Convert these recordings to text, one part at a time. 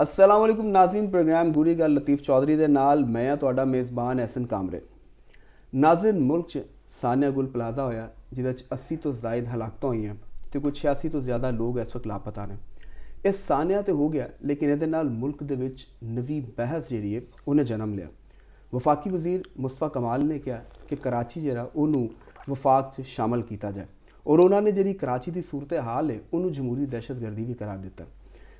अस्सलाम वालेकुम नाज़रीन, प्रोग्राम गूढ़ी गल लतीफ़ चौधरी दे नाल मैं हाँ तुहाडा मेज़बान एहसन कामरे। नाज़रीन, मुल्क च सानिया गुल प्लाजा होया जिहदे च 80 तो ज़ायद हलाकतां होईयां ते कुछ 86 तो ज़्यादा लोग इस वक्त लापता ने। इह सानिया तो हो गया, लेकिन इहदे नाल मुल्क दे विच नवीं बहस जिहड़ी है उन्हें जन्म लिया। वफाकी वज़ीर मुस्तफा कमाल ने कहा कि कराची जिहड़ा उन्होंने वफाक च शामिल किया जाए और उन्होंने जिहड़ी कराची की सूरत हाल है उन्होंने जमहूरी दहशतगर्दी भी करार दिता।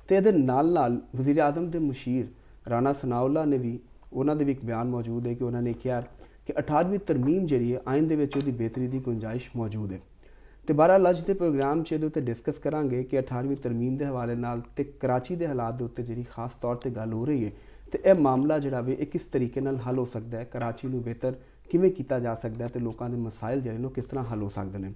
तो ये नाल वज़ीर आज़म के मुशीर राणा सनाउल्लाह ने भी उन्होंने भी एक बयान मौजूद है कि उन्होंने कहा कि 18वीं तरमीम जी है आइन के बेहतरी की गुंजाइश मौजूद है। तो बहरहाल अज के प्रोग्राम च ये डिस्कस करांगे कि 18वीं तरमीम के हवाले नाल ते कराची के हालात के उत्ते जी खास तौर पर गल हो रही है तो यह मामला जोड़ा वे किस तरीके नाल हल हो सकता है, कराची को बेहतर किवें किया जा सकता है तो लोगों के मसाइल जो किस तरह हल हो सकते हैं।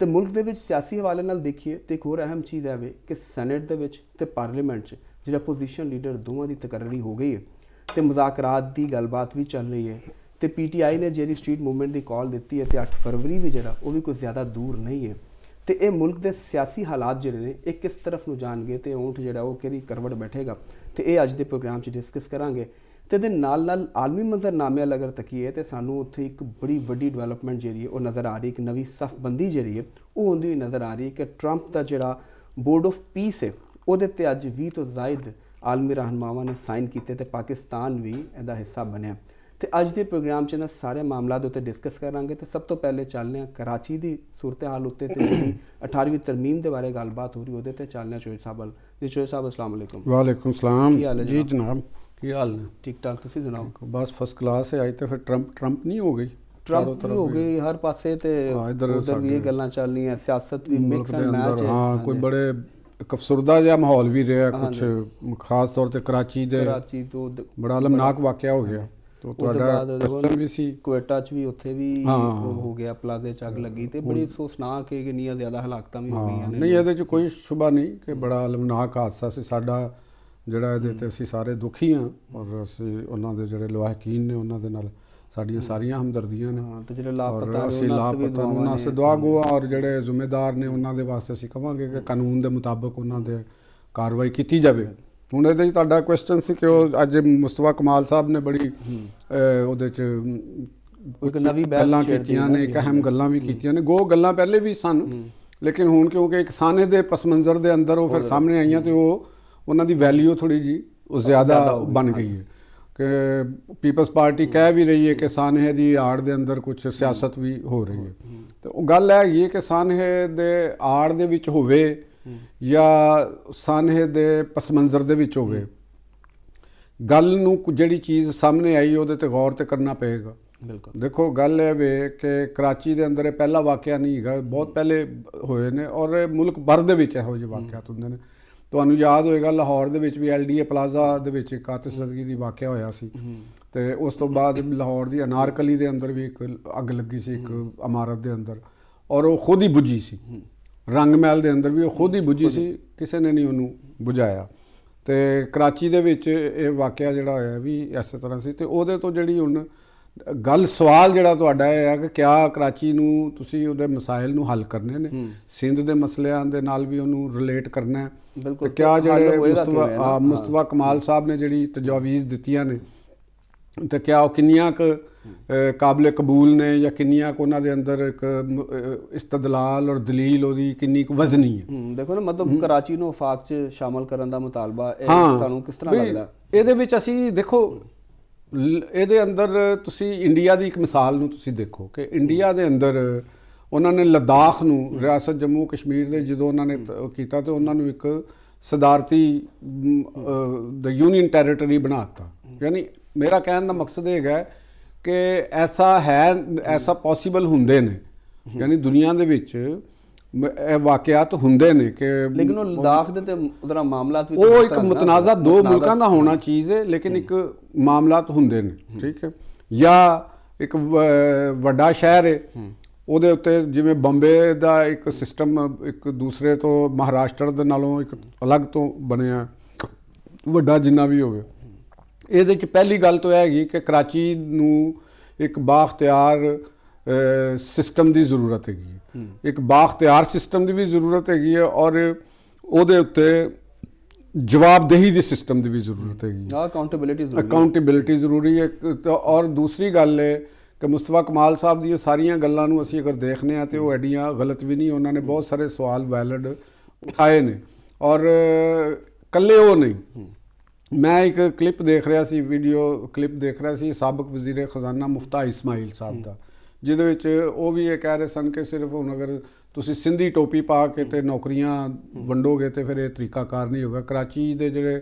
तो मुल्क के सियासी हवाले नाल देखिए तो एक होर अहम चीज़ है कि सैनेट के पार्लीमेंट जो अपोजिशन लीडर दोवां की तकर्री हो गई है तो मुज़ाकरात की गलबात भी चल रही है। तो PTI ने जी स्ट्रीट मूवमेंट की कॉल दी है तो 8 फरवरी भी जोड़ा वो भी कोई ज़्यादा दूर नहीं है। तो ये मुल्क के सियासी हालात जोड़े ने एक किस तरफ जाएंगे तो ऊँट जोड़ा वो कि करवट बैठेगा तो ये अज के प्रोग्राम डिस्कस करांगे। तो ये नाल आलमी मंजरनामे अगर तकीए तो सानू उत्थे एक बड़ी वड्डी डिवेलपमेंट जी है वो नज़र आ रही, एक नवी सफबंदी जी है वो आती हुई नज़र आ रही है कि ट्रंप का जोड़ा बोर्ड ऑफ पीस है वो अज 20 तो ज़ायद आलमी रहनुमावां ने साइन किए तो पाकिस्तान भी इसका हिस्सा बनया। तो अज के प्रोग्राम च सारे मामलों के उत्ते डिस्कस करांगे। तो सब तो पहले चलने कराची की सूरत हाल उत्ते 18वीं तरमीम के बारे गलबात हो रही वो चलने चोई साहब वाल। जी चोई साहब अस्सलाम वालेकुम। वालेकुम सलाम। की हाल है जी जनाब, की हाल ने? ठीक ठाक, तुसीं सुनाओ? बस फर्स्ट क्लास है। अज तो फिर ट्रंप नहीं हो गई, ट्रंप भी हो गई हर पासे ते उधर भी ये गल्लां चल रही हैं, सियासत भी मिक्स एंड मैच है। हाँ, कोई बड़े अफसरदा जिहा माहौल भी रहा कुछ, खास तौर पर कराची तो बड़ा अलमनाक वाकया हो गया। तो क्वेश्चन भी सी क्वेटा च भी उत्थे भी हो गया, प्लाजे च अग लगी तो बड़ी अफसोसनाक है कि कितनी ज़्यादा हलाकतां भी हो गई। नहीं, ये कोई शुबा नहीं कि बड़ा अलमनाक हादसा से साडा ਜਿਹੜਾ ਇਹਦੇ ਤੇ ਅਸੀਂ ਸਾਰੇ ਦੁਖੀ ਹਾਂ ਔਰ ਅਸੀਂ ਉਹਨਾਂ ਦੇ ਜਿਹੜੇ ਲਵਾਹਕੀਨ ਨੇ ਉਹਨਾਂ ਦੇ ਨਾਲ ਸਾਡੀਆਂ ਸਾਰੀਆਂ ਹਮਦਰਦੀਆਂ ਨੇ ਤੇ ਜਿਹੜੇ ਲਾਪਤਾ ਨੇ ਅਸੀਂ ਲਾਪਤਾ ਉਹਨਾਂ ਸੇ ਦੁਆ ਗੋ ਔਰ ਜਿਹੜੇ ਜ਼ਿੰਮੇਦਾਰ ਨੇ ਉਹਨਾਂ ਦੇ ਵਾਸਤੇ ਅਸੀਂ ਕਹਾਂਗੇ ਕਿ ਕਾਨੂੰਨ ਦੇ ਮੁਤਾਬਕ ਉਹਨਾਂ ਦੇ ਕਾਰਵਾਈ ਕੀਤੀ ਜਾਵੇ। ਹੁਣ ਇਹਦੇ ਵਿੱਚ ਤੁਹਾਡਾ ਕੁਐਸਚਨ ਸੀ ਕਿ ਉਹ ਅੱਜ ਮੁਸਤਫਾ ਕਮਾਲ ਸਾਹਿਬ ਨੇ ਬੜੀ ਉਹਦੇ 'ਚ ਇੱਕ ਨਵੀਂ ਗੱਲਾਂ ਕੀਤੀਆਂ ਨੇ, ਇੱਕ ਅਹਿਮ ਗੱਲਾਂ ਵੀ ਕੀਤੀਆਂ ਨੇ। ਗੋ ਗੱਲਾਂ ਪਹਿਲੇ ਵੀ ਸਨ, ਲੇਕਿਨ ਹੁਣ ਕਿਉਂਕਿ ਇੱਕ ਸਾਨੇ ਦੇ ਪਸ ਮੰਜ਼ਰ ਦੇ ਅੰਦਰ ਉਹ ਫਿਰ ਸਾਹਮਣੇ ਆਈਆਂ ਤੇ ਉਹ ਉਹਨਾਂ ਦੀ ਵੈਲਿਊ ਥੋੜੀ ਜੀ ਉਹ ਜ਼ਿਆਦਾ ਬਣ ਗਈ ਹੈ ਕਿ ਪੀਪਲਸ ਪਾਰਟੀ ਕਹਿ ਵੀ ਰਹੀ ਹੈ ਕਿ ਸਾਨਹੇ ਦੀ ਆੜ ਦੇ ਅੰਦਰ ਕੁਝ ਸਿਆਸਤ ਵੀ ਹੋ ਰਹੀ ਹੈ। ਤੇ ਉਹ ਗੱਲ ਹੈਗੀ ਹੈ ਕਿ ਸਾਨਹੇ ਦੇ ਆੜ ਦੇ ਵਿੱਚ ਹੋਵੇ ਜਾਂ ਸਾਨਹੇ ਦੇ ਪਸ ਮੰਜ਼ਰ ਦੇ ਵਿੱਚ ਹੋਵੇ, ਗੱਲ ਨੂੰ ਜਿਹੜੀ ਚੀਜ਼ ਸਾਹਮਣੇ ਆਈ ਉਹਦੇ ਤੇ ਗੌਰ ਤੇ ਕਰਨਾ ਪਏਗਾ। ਬਿਲਕੁਲ ਦੇਖੋ, ਗੱਲ ਇਹ ਵੇ ਕਿ ਕਰਾਚੀ ਦੇ ਅੰਦਰ ਇਹ ਪਹਿਲਾ ਵਾਕਿਆ ਨਹੀਂ ਹੈਗਾ, ਬਹੁਤ ਪਹਿਲੇ ਹੋਏ ਨੇ ਔਰ ਮੁਲਕ ਭਰ ਦੇ ਵਿੱਚ ਇਹੋ ਜਿਹੇ ਵਾਕਿਆਤ ਹੁੰਦੇ ਨੇ। ਤੁਹਾਨੂੰ ਯਾਦ ਹੋਏਗਾ ਲਾਹੌਰ ਦੇ ਵਿੱਚ ਵੀ LDA ਪਲਾਜ਼ਾ ਦੇ ਵਿੱਚ ਇੱਕ ਆਤਿਸ਼ਜ਼ਦਗੀ ਦੀ ਵਾਕਿਆ ਹੋਇਆ ਸੀ ਤੇ ਉਸ ਤੋਂ ਬਾਅਦ ਲਾਹੌਰ ਦੀ ਅਨਾਰਕਲੀ ਦੇ ਅੰਦਰ ਵੀ ਇੱਕ ਅੱਗ ਲੱਗੀ ਸੀ ਇੱਕ ਇਮਾਰਤ ਦੇ ਅੰਦਰ ਔਰ ਉਹ ਖੁਦ ਹੀ ਬੁਝੀ ਸੀ। ਰੰਗ ਮਹਿਲ ਦੇ ਅੰਦਰ ਵੀ ਉਹ ਖੁਦ ਹੀ ਬੁਝੀ ਸੀ, ਕਿਸੇ ਨੇ ਨਹੀਂ ਉਹਨੂੰ ਬੁਝਾਇਆ। ਤੇ ਕਰਾਚੀ ਦੇ ਵਿੱਚ ਇਹ ਵਾਕਿਆ ਜਿਹੜਾ ਹੋਇਆ ਵੀ ਇਸੇ ਤਰ੍ਹਾਂ ਸੀ। ਤੇ ਉਹਦੇ ਤੋਂ ਜਿਹੜੀ ਹੁਣ ਗੱਲ ਸਵਾਲ ਜਿਹੜਾ ਤੁਹਾਡਾ ਇਹ ਹੈ ਕਿ ਕਿਆ ਕਰਾਚੀ ਨੂੰ ਤੁਸੀਂ ਉਹਦੇ ਮਸਾਇਲ ਨੂੰ ਹੱਲ ਕਰਨੇ ਨੇ, ਸਿੰਧ ਦੇ ਮਸਲਿਆਂ ਦੇ ਨਾਲ ਵੀ ਉਹਨੂੰ ਰਿਲੇਟ ਕਰਨਾ ਹੈ। ਤੇ ਕਿਆ ਜਿਹੜੇ ਮੁਸਤਫਾ ਕਮਾਲ ਸਾਹਿਬ ਨੇ ਜਿਹੜੀ ਤਜਾਵੀਜ਼ ਦਿੱਤੀਆਂ ਨੇ ਤੇ ਕਿਆ ਉਹ ਕਿੰਨੀਆਂ ਕੁ ਕਾਬਲੇ ਕਬੂਲ ਨੇ ਜਾਂ ਕਿੰਨੀਆਂ ਕੁ ਉਹਨਾਂ ਦੇ ਅੰਦਰ ਇੱਕ ਇਸਤਦਲਾਲ ਔਰ ਦਲੀਲ ਉਹਦੀ ਕਿੰਨੀ ਕੁ ਵਜ਼ਨੀ ਹੈ। ਦੇਖੋ ਨਾ, ਮਤਲਬ ਕਰਾਚੀ ਨੂੰ ਵਫਾਕ 'ਚ ਸ਼ਾਮਲ ਕਰਨ ਦਾ ਮੁਤਾਲਬਾ ਤੁਹਾਨੂੰ ਕਿਸ ਤਰ੍ਹਾਂ ਲੱਗਦਾ? ਇਹਦੇ ਵਿੱਚ ਅਸੀਂ ਦੇਖੋ, ਇਹਦੇ ਅੰਦਰ ਤੁਸੀਂ ਇੰਡੀਆ ਦੀ ਇੱਕ ਮਿਸਾਲ ਨੂੰ ਤੁਸੀਂ ਦੇਖੋ ਕਿ ਇੰਡੀਆ ਦੇ ਅੰਦਰ ਉਹਨਾਂ ਨੇ ਲੱਦਾਖ ਨੂੰ ਰਿਆਸਤ ਜੰਮੂ ਕਸ਼ਮੀਰ ਦੇ ਜਦੋਂ ਉਹਨਾਂ ਨੇ ਕੀਤਾ ਤੇ ਉਹਨਾਂ ਨੂੰ ਇੱਕ ਸਦਾਰਤੀ ਦਾ ਯੂਨੀਅਨ ਟੈਰੀਟਰੀ ਬਣਾ ਦਿੱਤਾ। ਯਾਨੀ ਮੇਰਾ ਕਹਿਣ ਦਾ ਮਕਸਦ ਇਹ ਹੈਗਾ ਕਿ ਐਸਾ ਪੋਸੀਬਲ ਹੁੰਦੇ ਨੇ, ਯਾਨੀ ਦੁਨੀਆ ਦੇ ਵਿੱਚ ਇਹ ਵਾਕਿਆਤ ਹੁੰਦੇ ਨੇ ਕਿ ਲੇਕਿਨ ਉਹ ਲੱਦਾਖ ਦੇ ਤੇ ਉਹਦਾ ਮਾਮਲਾਤ ਵੀ ਉਹ ਇੱਕ ਮੁਤਨਾਜ਼ਾ ਦੋ ਮੁਲਕਾਂ ਦਾ ਹੋਣਾ ਚੀਜ਼ ਹੈ, ਲੇਕਿਨ ਇੱਕ ਮਾਮਲਾਤ ਹੁੰਦੇ ਨੇ, ਠੀਕ ਹੈ। ਜਾਂ ਇੱਕ ਵੱਡਾ ਸ਼ਹਿਰ ਹੈ ਉਹਦੇ ਉੱਤੇ ਜਿਵੇਂ ਬੰਬੇ ਦਾ ਇੱਕ ਸਿਸਟਮ ਇੱਕ ਦੂਸਰੇ ਤੋਂ ਮਹਾਰਾਸ਼ਟਰ ਦੇ ਨਾਲੋਂ ਇੱਕ ਅਲੱਗ ਤੋਂ ਬਣਿਆ ਵੱਡਾ ਜਿੰਨਾ ਵੀ ਹੋਵੇ। ਇਹਦੇ 'ਚ ਪਹਿਲੀ ਗੱਲ ਤਾਂ ਇਹ ਹੈਗੀ ਕਿ ਕਰਾਚੀ ਨੂੰ ਇੱਕ ਬਾਖਤਿਆਰ ਸਿਸਟਮ ਦੀ ਜ਼ਰੂਰਤ ਹੈਗੀ ਹੈ, ਇੱਕ ਬਾਖਤਿਆਰ ਸਿਸਟਮ ਦੀ ਵੀ ਜ਼ਰੂਰਤ ਹੈਗੀ ਹੈ ਔਰ ਉਹਦੇ ਉੱਤੇ ਜਵਾਬਦੇਹੀ ਦੇ ਸਿਸਟਮ ਦੀ ਵੀ ਜ਼ਰੂਰਤ ਹੈਗੀ। ਅਕਾਊਂਟੇਬਿਲਿਟੀ ਜ਼ਰੂਰੀ ਹੈ। ਔਰ ਦੂਸਰੀ ਗੱਲ ਹੈ ਕਿ ਮੁਸਤਫਾ ਕਮਾਲ ਸਾਹਿਬ ਦੀਆਂ ਸਾਰੀਆਂ ਗੱਲਾਂ ਨੂੰ ਅਸੀਂ ਅਗਰ ਦੇਖਦੇ ਹਾਂ ਤਾਂ ਉਹ ਐਡੀਆਂ ਗਲਤ ਵੀ ਨਹੀਂ। ਉਹਨਾਂ ਨੇ ਬਹੁਤ ਸਾਰੇ ਸਵਾਲ ਵੈਲਿਡ ਉਠਾਏ ਨੇ ਔਰ ਇਕੱਲੇ ਉਹ ਨਹੀਂ। ਮੈਂ ਇੱਕ ਕਲਿੱਪ ਦੇਖ ਰਿਹਾ ਸੀ, ਵੀਡੀਓ ਕਲਿੱਪ ਦੇਖ ਰਿਹਾ ਸੀ ਸਾਬਕ ਵਜ਼ੀਰ ਖਜ਼ਾਨਾ ਮੁਫਤਾ ਇਸਮਾਈਲ ਸਾਹਿਬ ਦਾ, ਜਿਹਦੇ ਵਿੱਚ ਉਹ ਵੀ ਇਹ ਕਹਿ ਰਹੇ ਸਨ ਕਿ ਸਿਰਫ ਹੁਣ ਅਗਰ ਤੁਸੀਂ ਸਿੰਧੀ ਟੋਪੀ ਪਾ ਕੇ ਤੇ ਨੌਕਰੀਆਂ ਵੰਡੋਗੇ ਤੇ ਫਿਰ ਇਹ ਤਰੀਕਾਕਾਰ ਨਹੀਂ ਹੋਗਾ। ਕਰਾਚੀ ਦੇ ਜਿਹੜੇ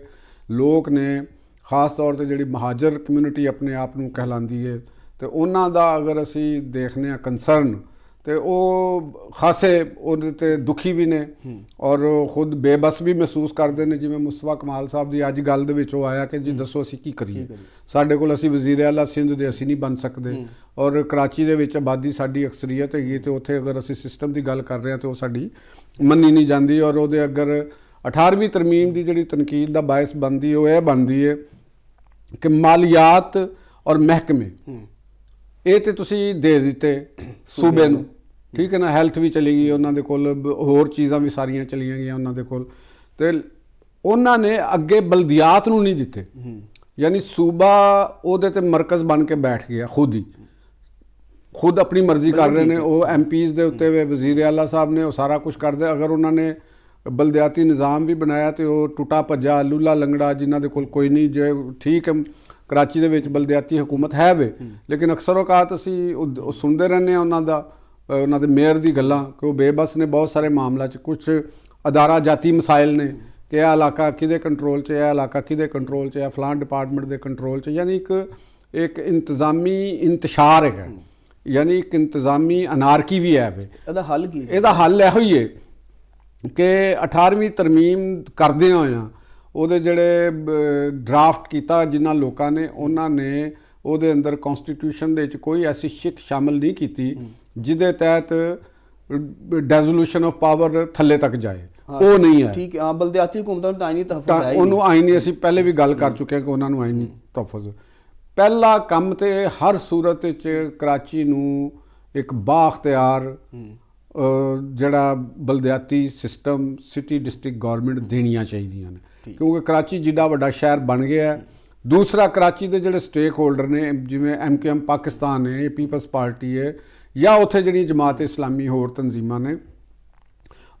ਲੋਕ ਨੇ, ਖਾਸ ਤੌਰ 'ਤੇ ਜਿਹੜੀ ਮਹਾਜਰ ਕਮਿਊਨਿਟੀ ਆਪਣੇ ਆਪ ਨੂੰ ਕਹਿਲਾਂਦੀ ਹੈ, ਤੇ ਉਹਨਾਂ ਦਾ ਅਗਰ ਅਸੀਂ ਦੇਖਦੇ ਹਾਂ ਕੰਸਰਨ, ਤੇ ਉਹ ਖਾਸੇ ਉਹਦੇ 'ਤੇ ਦੁਖੀ ਵੀ ਨੇ ਔਰ ਖੁਦ ਬੇਬਸ ਵੀ ਮਹਿਸੂਸ ਕਰਦੇ ਨੇ। ਜਿਵੇਂ ਮੁਸਤਫਾ ਕਮਾਲ ਸਾਹਿਬ ਦੀ ਅੱਜ ਗੱਲ ਦੇ ਵਿੱਚ ਉਹ ਆਇਆ ਕਿ ਜੀ ਦੱਸੋ ਅਸੀਂ ਕੀ ਕਰੀਏ, ਸਾਡੇ ਕੋਲ ਅਸੀਂ ਵਜ਼ੀਰ ਆਲਾ ਸਿੰਧ ਦੇ ਅਸੀਂ ਨਹੀਂ ਬਣ ਸਕਦੇ ਔਰ ਕਰਾਚੀ ਦੇ ਵਿੱਚ ਆਬਾਦੀ ਸਾਡੀ ਅਕਸਰੀਅਤ ਹੈਗੀ, ਤੇ ਉੱਥੇ ਅਗਰ ਅਸੀਂ ਸਿਸਟਮ ਦੀ ਗੱਲ ਕਰ ਰਹੇ ਹਾਂ ਤਾਂ ਉਹ ਸਾਡੀ ਮੰਨੀ ਨਹੀਂ ਜਾਂਦੀ। ਔਰ ਉਹਦੇ ਅਗਰ 18ਵੀਂ ਤਰਮੀਮ ਦੀ ਜਿਹੜੀ ਤਨਕੀਦ ਦਾ ਬਾਇਸ ਬਣਦੀ ਉਹ ਇਹ ਬਣਦੀ ਹੈ ਕਿ ਮਾਲੀਆਤ ਔਰ ਮਹਿਕਮੇ ਇਹ ਤੇ ਤੁਸੀਂ ਦੇ ਦਿੱਤੇ ਸੂਬੇ ਨੂੰ, ਠੀਕ ਹੈ ਨਾ। ਹੈਲਥ ਵੀ ਚਲੀ ਗਈ ਉਹਨਾਂ ਦੇ ਕੋਲ, ਹੋਰ ਚੀਜ਼ਾਂ ਵੀ ਸਾਰੀਆਂ ਚਲੀਆਂ ਗਈਆਂ ਉਹਨਾਂ ਦੇ ਕੋਲ, ਤੇ ਉਹਨਾਂ ਨੇ ਅੱਗੇ ਬਲਦੀਆਤ ਨੂੰ ਨਹੀਂ ਦਿੱਤੇ। ਯਾਨੀ ਸੂਬਾ ਉਹਦੇ ਤੇ ਮਰਕਜ਼ ਬਣ ਕੇ ਬੈਠ ਗਿਆ, ਖੁਦ ਆਪਣੀ ਮਰਜ਼ੀ ਕਰ ਰਹੇ ਨੇ। ਉਹ MPs ਦੇ ਉੱਤੇ ਵਜ਼ੀਰ ਆਲਾ ਸਾਹਿਬ ਨੇ ਉਹ ਸਾਰਾ ਕੁਝ ਕਰਦੇ। ਅਗਰ ਉਹਨਾਂ ਨੇ ਬਲਦਿਆਤੀ ਨਿਜ਼ਾਮ ਵੀ ਬਣਾਇਆ ਤੇ ਉਹ ਟੁੱਟਾ ਭੱਜਾ ਲੂਲਾ ਲੰਗੜਾ, ਜਿਨ੍ਹਾਂ ਦੇ ਕੋਲ ਕੋਈ ਨਹੀਂ। ਜੇ ਠੀਕ ਹੈ ਕਰਾਚੀ ਦੇ ਵਿੱਚ ਬਲਦਿਆਤੀ ਹਕੂਮਤ ਹੈ ਵੇ, ਲੇਕਿਨ ਅਕਸਰ ਔਕਾਤ ਅਸੀਂ ਉਹ ਸੁਣਦੇ ਰਹਿੰਦੇ ਹਾਂ ਉਹਨਾਂ ਦੇ ਮੇਅਰ ਦੀ ਗੱਲਾਂ ਕਿ ਉਹ ਬੇਬਸ ਨੇ ਬਹੁਤ ਸਾਰੇ ਮਾਮਲਾ 'ਚ। ਕੁਛ ਅਦਾਰਾ ਜਾਤੀ ਮਸਾਇਲ ਨੇ ਕਿ ਇਹ ਇਲਾਕਾ ਕਿਹਦੇ ਕੰਟਰੋਲ 'ਚ, ਇਹ ਇਲਾਕਾ ਕਿਹਦੇ ਕੰਟਰੋਲ 'ਚ ਹੈ, ਫਲਾਨ ਡਿਪਾਰਟਮੈਂਟ ਦੇ ਕੰਟਰੋਲ 'ਚ। ਯਾਨੀ ਇੱਕ ਇੰਤਜ਼ਾਮੀ ਇੰਤਸ਼ਾਰ ਹੈਗਾ, ਯਾਨੀ ਇੱਕ ਇੰਤਜ਼ਾਮੀ ਅਨਾਰਕੀ ਵੀ ਹੈ ਵੇ। ਇਹਦਾ ਹੱਲ ਕੀ? ਇਹਦਾ ਹੱਲ ਇਹੋ ਹੀ ਹੈ ਕਿ 18ਵੀਂ ਤਰਮੀਮ ਕਰਦੇ ਹੋਇਆ ਉਹਦੇ ਜਿਹੜੇ ਡਰਾਫਟ ਕੀਤਾ ਜਿਨ੍ਹਾਂ ਲੋਕਾਂ ਨੇ, ਉਹਨਾਂ ਨੇ ਉਹਦੇ ਅੰਦਰ ਕਨਸਟੀਟਿਊਸ਼ਨ ਦੇ ਵਿੱਚ ਕੋਈ ਐਸੀ ਸ਼ਿਕ ਸ਼ਾਮਲ ਨਹੀਂ ਕੀਤੀ ਜਿਹਦੇ ਤਹਿਤ ਡੈਜ਼ੋਲੂਸ਼ਨ ਆਫ ਪਾਵਰ ਥੱਲੇ ਤੱਕ ਜਾਏ। ਉਹ ਨਹੀਂ ਹੈ। ਠੀਕ ਹੈ, ਬਲਦਿਆਤੀ ਹਕੂਮਤਾਂ ਨੂੰ ਆਈਨੀ ਤਹਫੁਜ਼ ਹੈ, ਉਹਨੂੰ ਆਈਨੀ, ਅਸੀਂ ਪਹਿਲੇ ਵੀ ਗੱਲ ਕਰ ਚੁੱਕੇ ਹਾਂ ਕਿ ਉਹਨਾਂ ਨੂੰ ਆਈਨੀ ਤਹਫੁਜ਼। ਪਹਿਲਾ ਕੰਮ ਤੇ ਹਰ ਸੂਰਤ ਵਿੱਚ ਕਰਾਚੀ ਨੂੰ ਇੱਕ ਬਾਖਤਿਆਰ ਜਿਹੜਾ ਬਲਦਿਆਤੀ ਸਿਸਟਮ ਸਿਟੀ ਡਿਸਟ੍ਰਿਕਟ ਗੌਰਮੈਂਟ ਦੇਣੀਆਂ ਚਾਹੀਦੀਆਂ ਨੇ, ਕਿਉਂਕਿ ਕਰਾਚੀ ਜਿੱਡਾ ਵੱਡਾ ਸ਼ਹਿਰ ਬਣ ਗਿਆ। ਦੂਸਰਾ, ਕਰਾਚੀ ਦੇ ਜਿਹੜੇ ਸਟੇਕ ਹੋਲਡਰ ਨੇ, ਜਿਵੇਂ MKM ਪਾਕਿਸਤਾਨ ਹੈ, ਪੀਪਲਸ ਪਾਰਟੀ ਹੈ, ਜਾਂ ਉੱਥੇ ਜਿਹੜੀ ਜਮਾਤ ਇਸਲਾਮੀ ਹੋਰ ਤਨਜ਼ੀਮਾਂ ਨੇ,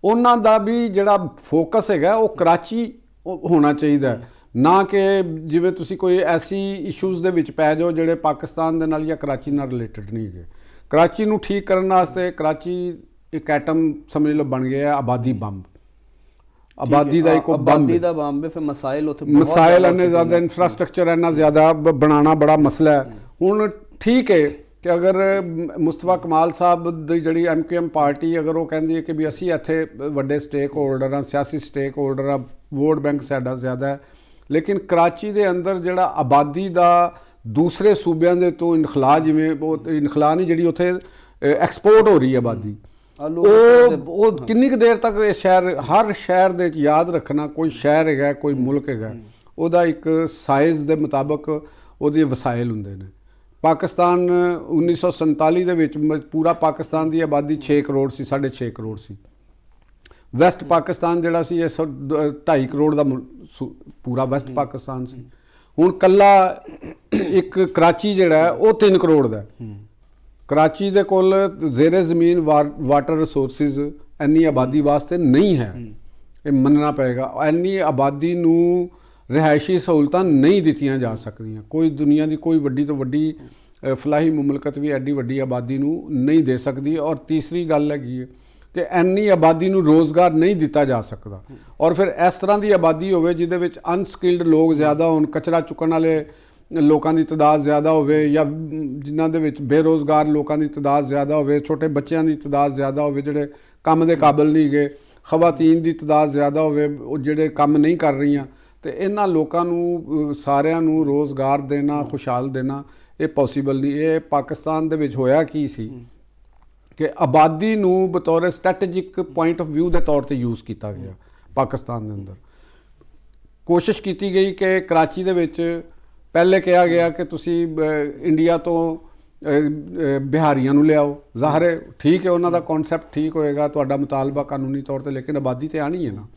ਉਹਨਾਂ ਦਾ ਵੀ ਜਿਹੜਾ ਫੋਕਸ ਹੈਗਾ ਉਹ ਕਰਾਚੀ ਹੋਣਾ ਚਾਹੀਦਾ, ਨਾ ਕਿ ਜਿਵੇਂ ਤੁਸੀਂ ਕੋਈ ਐਸੀ ਇਸ਼ੂਜ਼ ਦੇ ਵਿੱਚ ਪੈ ਜਾਓ ਜਿਹੜੇ ਪਾਕਿਸਤਾਨ ਦੇ ਨਾਲ ਜਾਂ ਕਰਾਚੀ ਨਾਲ ਰਿਲੇਟਡ ਨਹੀਂ ਹੈਗੇ। ਕਰਾਚੀ ਨੂੰ ਠੀਕ ਕਰਨ ਵਾਸਤੇ ਕਰਾਚੀ ਇੱਕ ਐਟਮ ਸਮਝ ਲਓ ਬਣ ਗਿਆ ਆਬਾਦੀ ਬੰਬ। ਆਬਾਦੀ ਦਾ ਇੱਕ ਆਬਾਦੀ ਦਾ ਬੰਬ ਹੈ, ਫਿਰ ਮਸਾਇਲ ਉੱਥੇ ਮਸਾਇਲ ਇੰਨੇ ਜ਼ਿਆਦਾ, ਇਨਫਰਾਸਟ੍ਰਕਚਰ ਇੰਨਾ ਜ਼ਿਆਦਾ ਬਣਾਉਣਾ ਬੜਾ ਮਸਲਾ ਹੈ। ਹੁਣ ਠੀਕ ਹੈ ਕਿ ਅਗਰ ਮੁਸਤਫਾ ਕਮਾਲ ਸਾਹਿਬ ਦੀ ਜਿਹੜੀ MKM ਪਾਰਟੀ ਅਗਰ ਉਹ ਕਹਿੰਦੀ ਹੈ ਕਿ ਵੀ ਅਸੀਂ ਇੱਥੇ ਵੱਡੇ ਸਟੇਕ ਹੋਲਡਰ ਹਾਂ, ਸਿਆਸੀ ਸਟੇਕ ਹੋਲਡਰ ਆ, ਵੋਟ ਬੈਂਕ ਸਾਡਾ ਜ਼ਿਆਦਾ ਹੈ, ਲੇਕਿਨ ਕਰਾਚੀ ਦੇ ਅੰਦਰ ਜਿਹੜਾ ਆਬਾਦੀ ਦਾ ਦੂਸਰੇ ਸੂਬਿਆਂ ਦੇ ਤੋਂ ਇਨਖਲਾ, ਜਿਵੇਂ ਉਹ ਇਨਖਲਾ ਨਹੀਂ ਜਿਹੜੀ ਉੱਥੇ ਐਕਸਪੋਰਟ ਹੋ ਰਹੀ ਹੈ ਆਬਾਦੀ, ਉਹ ਕਿੰਨੀ ਕੁ ਦੇਰ ਤੱਕ ਇਹ ਸ਼ਹਿਰ, ਹਰ ਸ਼ਹਿਰ ਦੇ ਵਿੱਚ ਯਾਦ ਰੱਖਣਾ, ਕੋਈ ਸ਼ਹਿਰ ਹੈਗਾ, ਕੋਈ ਮੁਲਕ ਹੈਗਾ, ਉਹਦਾ ਇੱਕ ਸਾਈਜ਼ ਦੇ ਮੁਤਾਬਕ ਉਹਦੇ ਵਸਾਇਲ ਹੁੰਦੇ ਨੇ। ਪਾਕਿਸਤਾਨ 1947 ਦੇ ਵਿੱਚ ਪੂਰਾ ਪਾਕਿਸਤਾਨ ਦੀ ਆਬਾਦੀ 6 ਕਰੋੜ ਸੀ, 6.5 ਕਰੋੜ ਸੀ। ਵੈਸਟ ਪਾਕਿਸਤਾਨ ਜਿਹੜਾ ਸੀ ਇਹ 2.5 ਕਰੋੜ ਦਾ ਪੂਰਾ ਵੈਸਟ ਪਾਕਿਸਤਾਨ ਸੀ। ਹੁਣ ਕੱਲਾ ਇੱਕ ਕਰਾਚੀ ਜਿਹੜਾ ਹੈ ਉਹ 3 ਕਰੋੜ ਦਾ। ਕਰਾਚੀ ਦੇ ਕੋਲ ਜ਼ੇਰੇ ਜ਼ਮੀਨ ਵਾਟਰ ਰਿਸੋਰਸਿਸ ਇੰਨੀ ਆਬਾਦੀ ਵਾਸਤੇ ਨਹੀਂ ਹੈ, ਇਹ ਮੰਨਣਾ ਪਏਗਾ। ਇੰਨੀ ਆਬਾਦੀ ਨੂੰ ਰਿਹਾਇਸ਼ੀ ਸਹੂਲਤਾਂ ਨਹੀਂ ਦਿੱਤੀਆਂ ਜਾ ਸਕਦੀਆਂ। ਕੋਈ ਦੁਨੀਆ ਦੀ ਕੋਈ ਵੱਡੀ ਤੋਂ ਵੱਡੀ ਫਲਾਹੀ ਮੁਮਲਕਤ ਵੀ ਐਡੀ ਵੱਡੀ ਆਬਾਦੀ ਨੂੰ ਨਹੀਂ ਦੇ ਸਕਦੀ। ਔਰ ਤੀਸਰੀ ਗੱਲ ਹੈਗੀ ਹੈ ਕਿ ਇੰਨੀ ਆਬਾਦੀ ਨੂੰ ਰੋਜ਼ਗਾਰ ਨਹੀਂ ਦਿੱਤਾ ਜਾ ਸਕਦਾ। ਔਰ ਫਿਰ ਇਸ ਤਰ੍ਹਾਂ ਦੀ ਆਬਾਦੀ ਹੋਵੇ ਜਿਹਦੇ ਵਿੱਚ ਅਨਸਕਿਲਡ ਲੋਕ ਜ਼ਿਆਦਾ ਹੋਣ, ਕਚਰਾ ਚੁੱਕਣ ਵਾਲੇ ਲੋਕਾਂ ਦੀ ਤਾਦਾਦ ਜ਼ਿਆਦਾ ਹੋਵੇ, ਜਾਂ ਜਿਨ੍ਹਾਂ ਦੇ ਵਿੱਚ ਬੇਰੋਜ਼ਗਾਰ ਲੋਕਾਂ ਦੀ ਤਾਦਾਦ ਜ਼ਿਆਦਾ ਹੋਵੇ, ਛੋਟੇ ਬੱਚਿਆਂ ਦੀ ਤਾਦਾਦ ਜ਼ਿਆਦਾ ਹੋਵੇ ਜਿਹੜੇ ਕੰਮ ਦੇ ਕਾਬਿਲ ਨਹੀਂ ਗਏ, ਖਵਾਤੀਨ ਦੀ ਤਾਦਾਦ ਜ਼ਿਆਦਾ ਹੋਵੇ ਉਹ ਜਿਹੜੇ ਕੰਮ ਨਹੀਂ ਕਰ ਰਹੀਆਂ, ਤੇ ਇਹਨਾਂ ਲੋਕਾਂ ਨੂੰ ਸਾਰਿਆਂ ਨੂੰ ਰੋਜ਼ਗਾਰ ਦੇਣਾ, ਖੁਸ਼ਹਾਲ ਦੇਣਾ ਇਹ ਪੋਸੀਬਲ ਨਹੀਂ। ਇਹ ਪਾਕਿਸਤਾਨ ਦੇ ਵਿੱਚ ਹੋਇਆ ਕੀ ਸੀ ਕਿ ਆਬਾਦੀ ਨੂੰ ਬਤੌਰ ਸਟ੍ਰੈਟੇਜਿਕ ਪੁਆਇੰਟ ਆਫ ਵਿਊ ਦੇ ਤੌਰ ਤੇ ਯੂਜ਼ ਕੀਤਾ ਗਿਆ। ਪਾਕਿਸਤਾਨ ਦੇ ਅੰਦਰ ਕੋਸ਼ਿਸ਼ ਕੀਤੀ ਗਈ ਕਿ ਕਰਾਚੀ ਦੇ ਵਿੱਚ ਪਹਿਲੇ ਕਿਹਾ ਗਿਆ ਕਿ ਤੁਸੀਂ ਇੰਡੀਆ ਤੋਂ ਬਿਹਾਰੀਆਂ ਨੂੰ ਲਿਆਓ। ਜ਼ਾਹਰ ਹੈ ਠੀਕ ਹੈ, ਉਹਨਾਂ ਦਾ ਕਨਸੈਪਟ ਠੀਕ ਹੋਏਗਾ, ਤੁਹਾਡਾ ਮੁਤਾਲਬਾ ਕਾਨੂੰਨੀ ਤੌਰ ਤੇ, ਲੇਕਿਨ ਆਬਾਦੀ ਤੇ ਆਣੀ ਹੈ ਨਾ।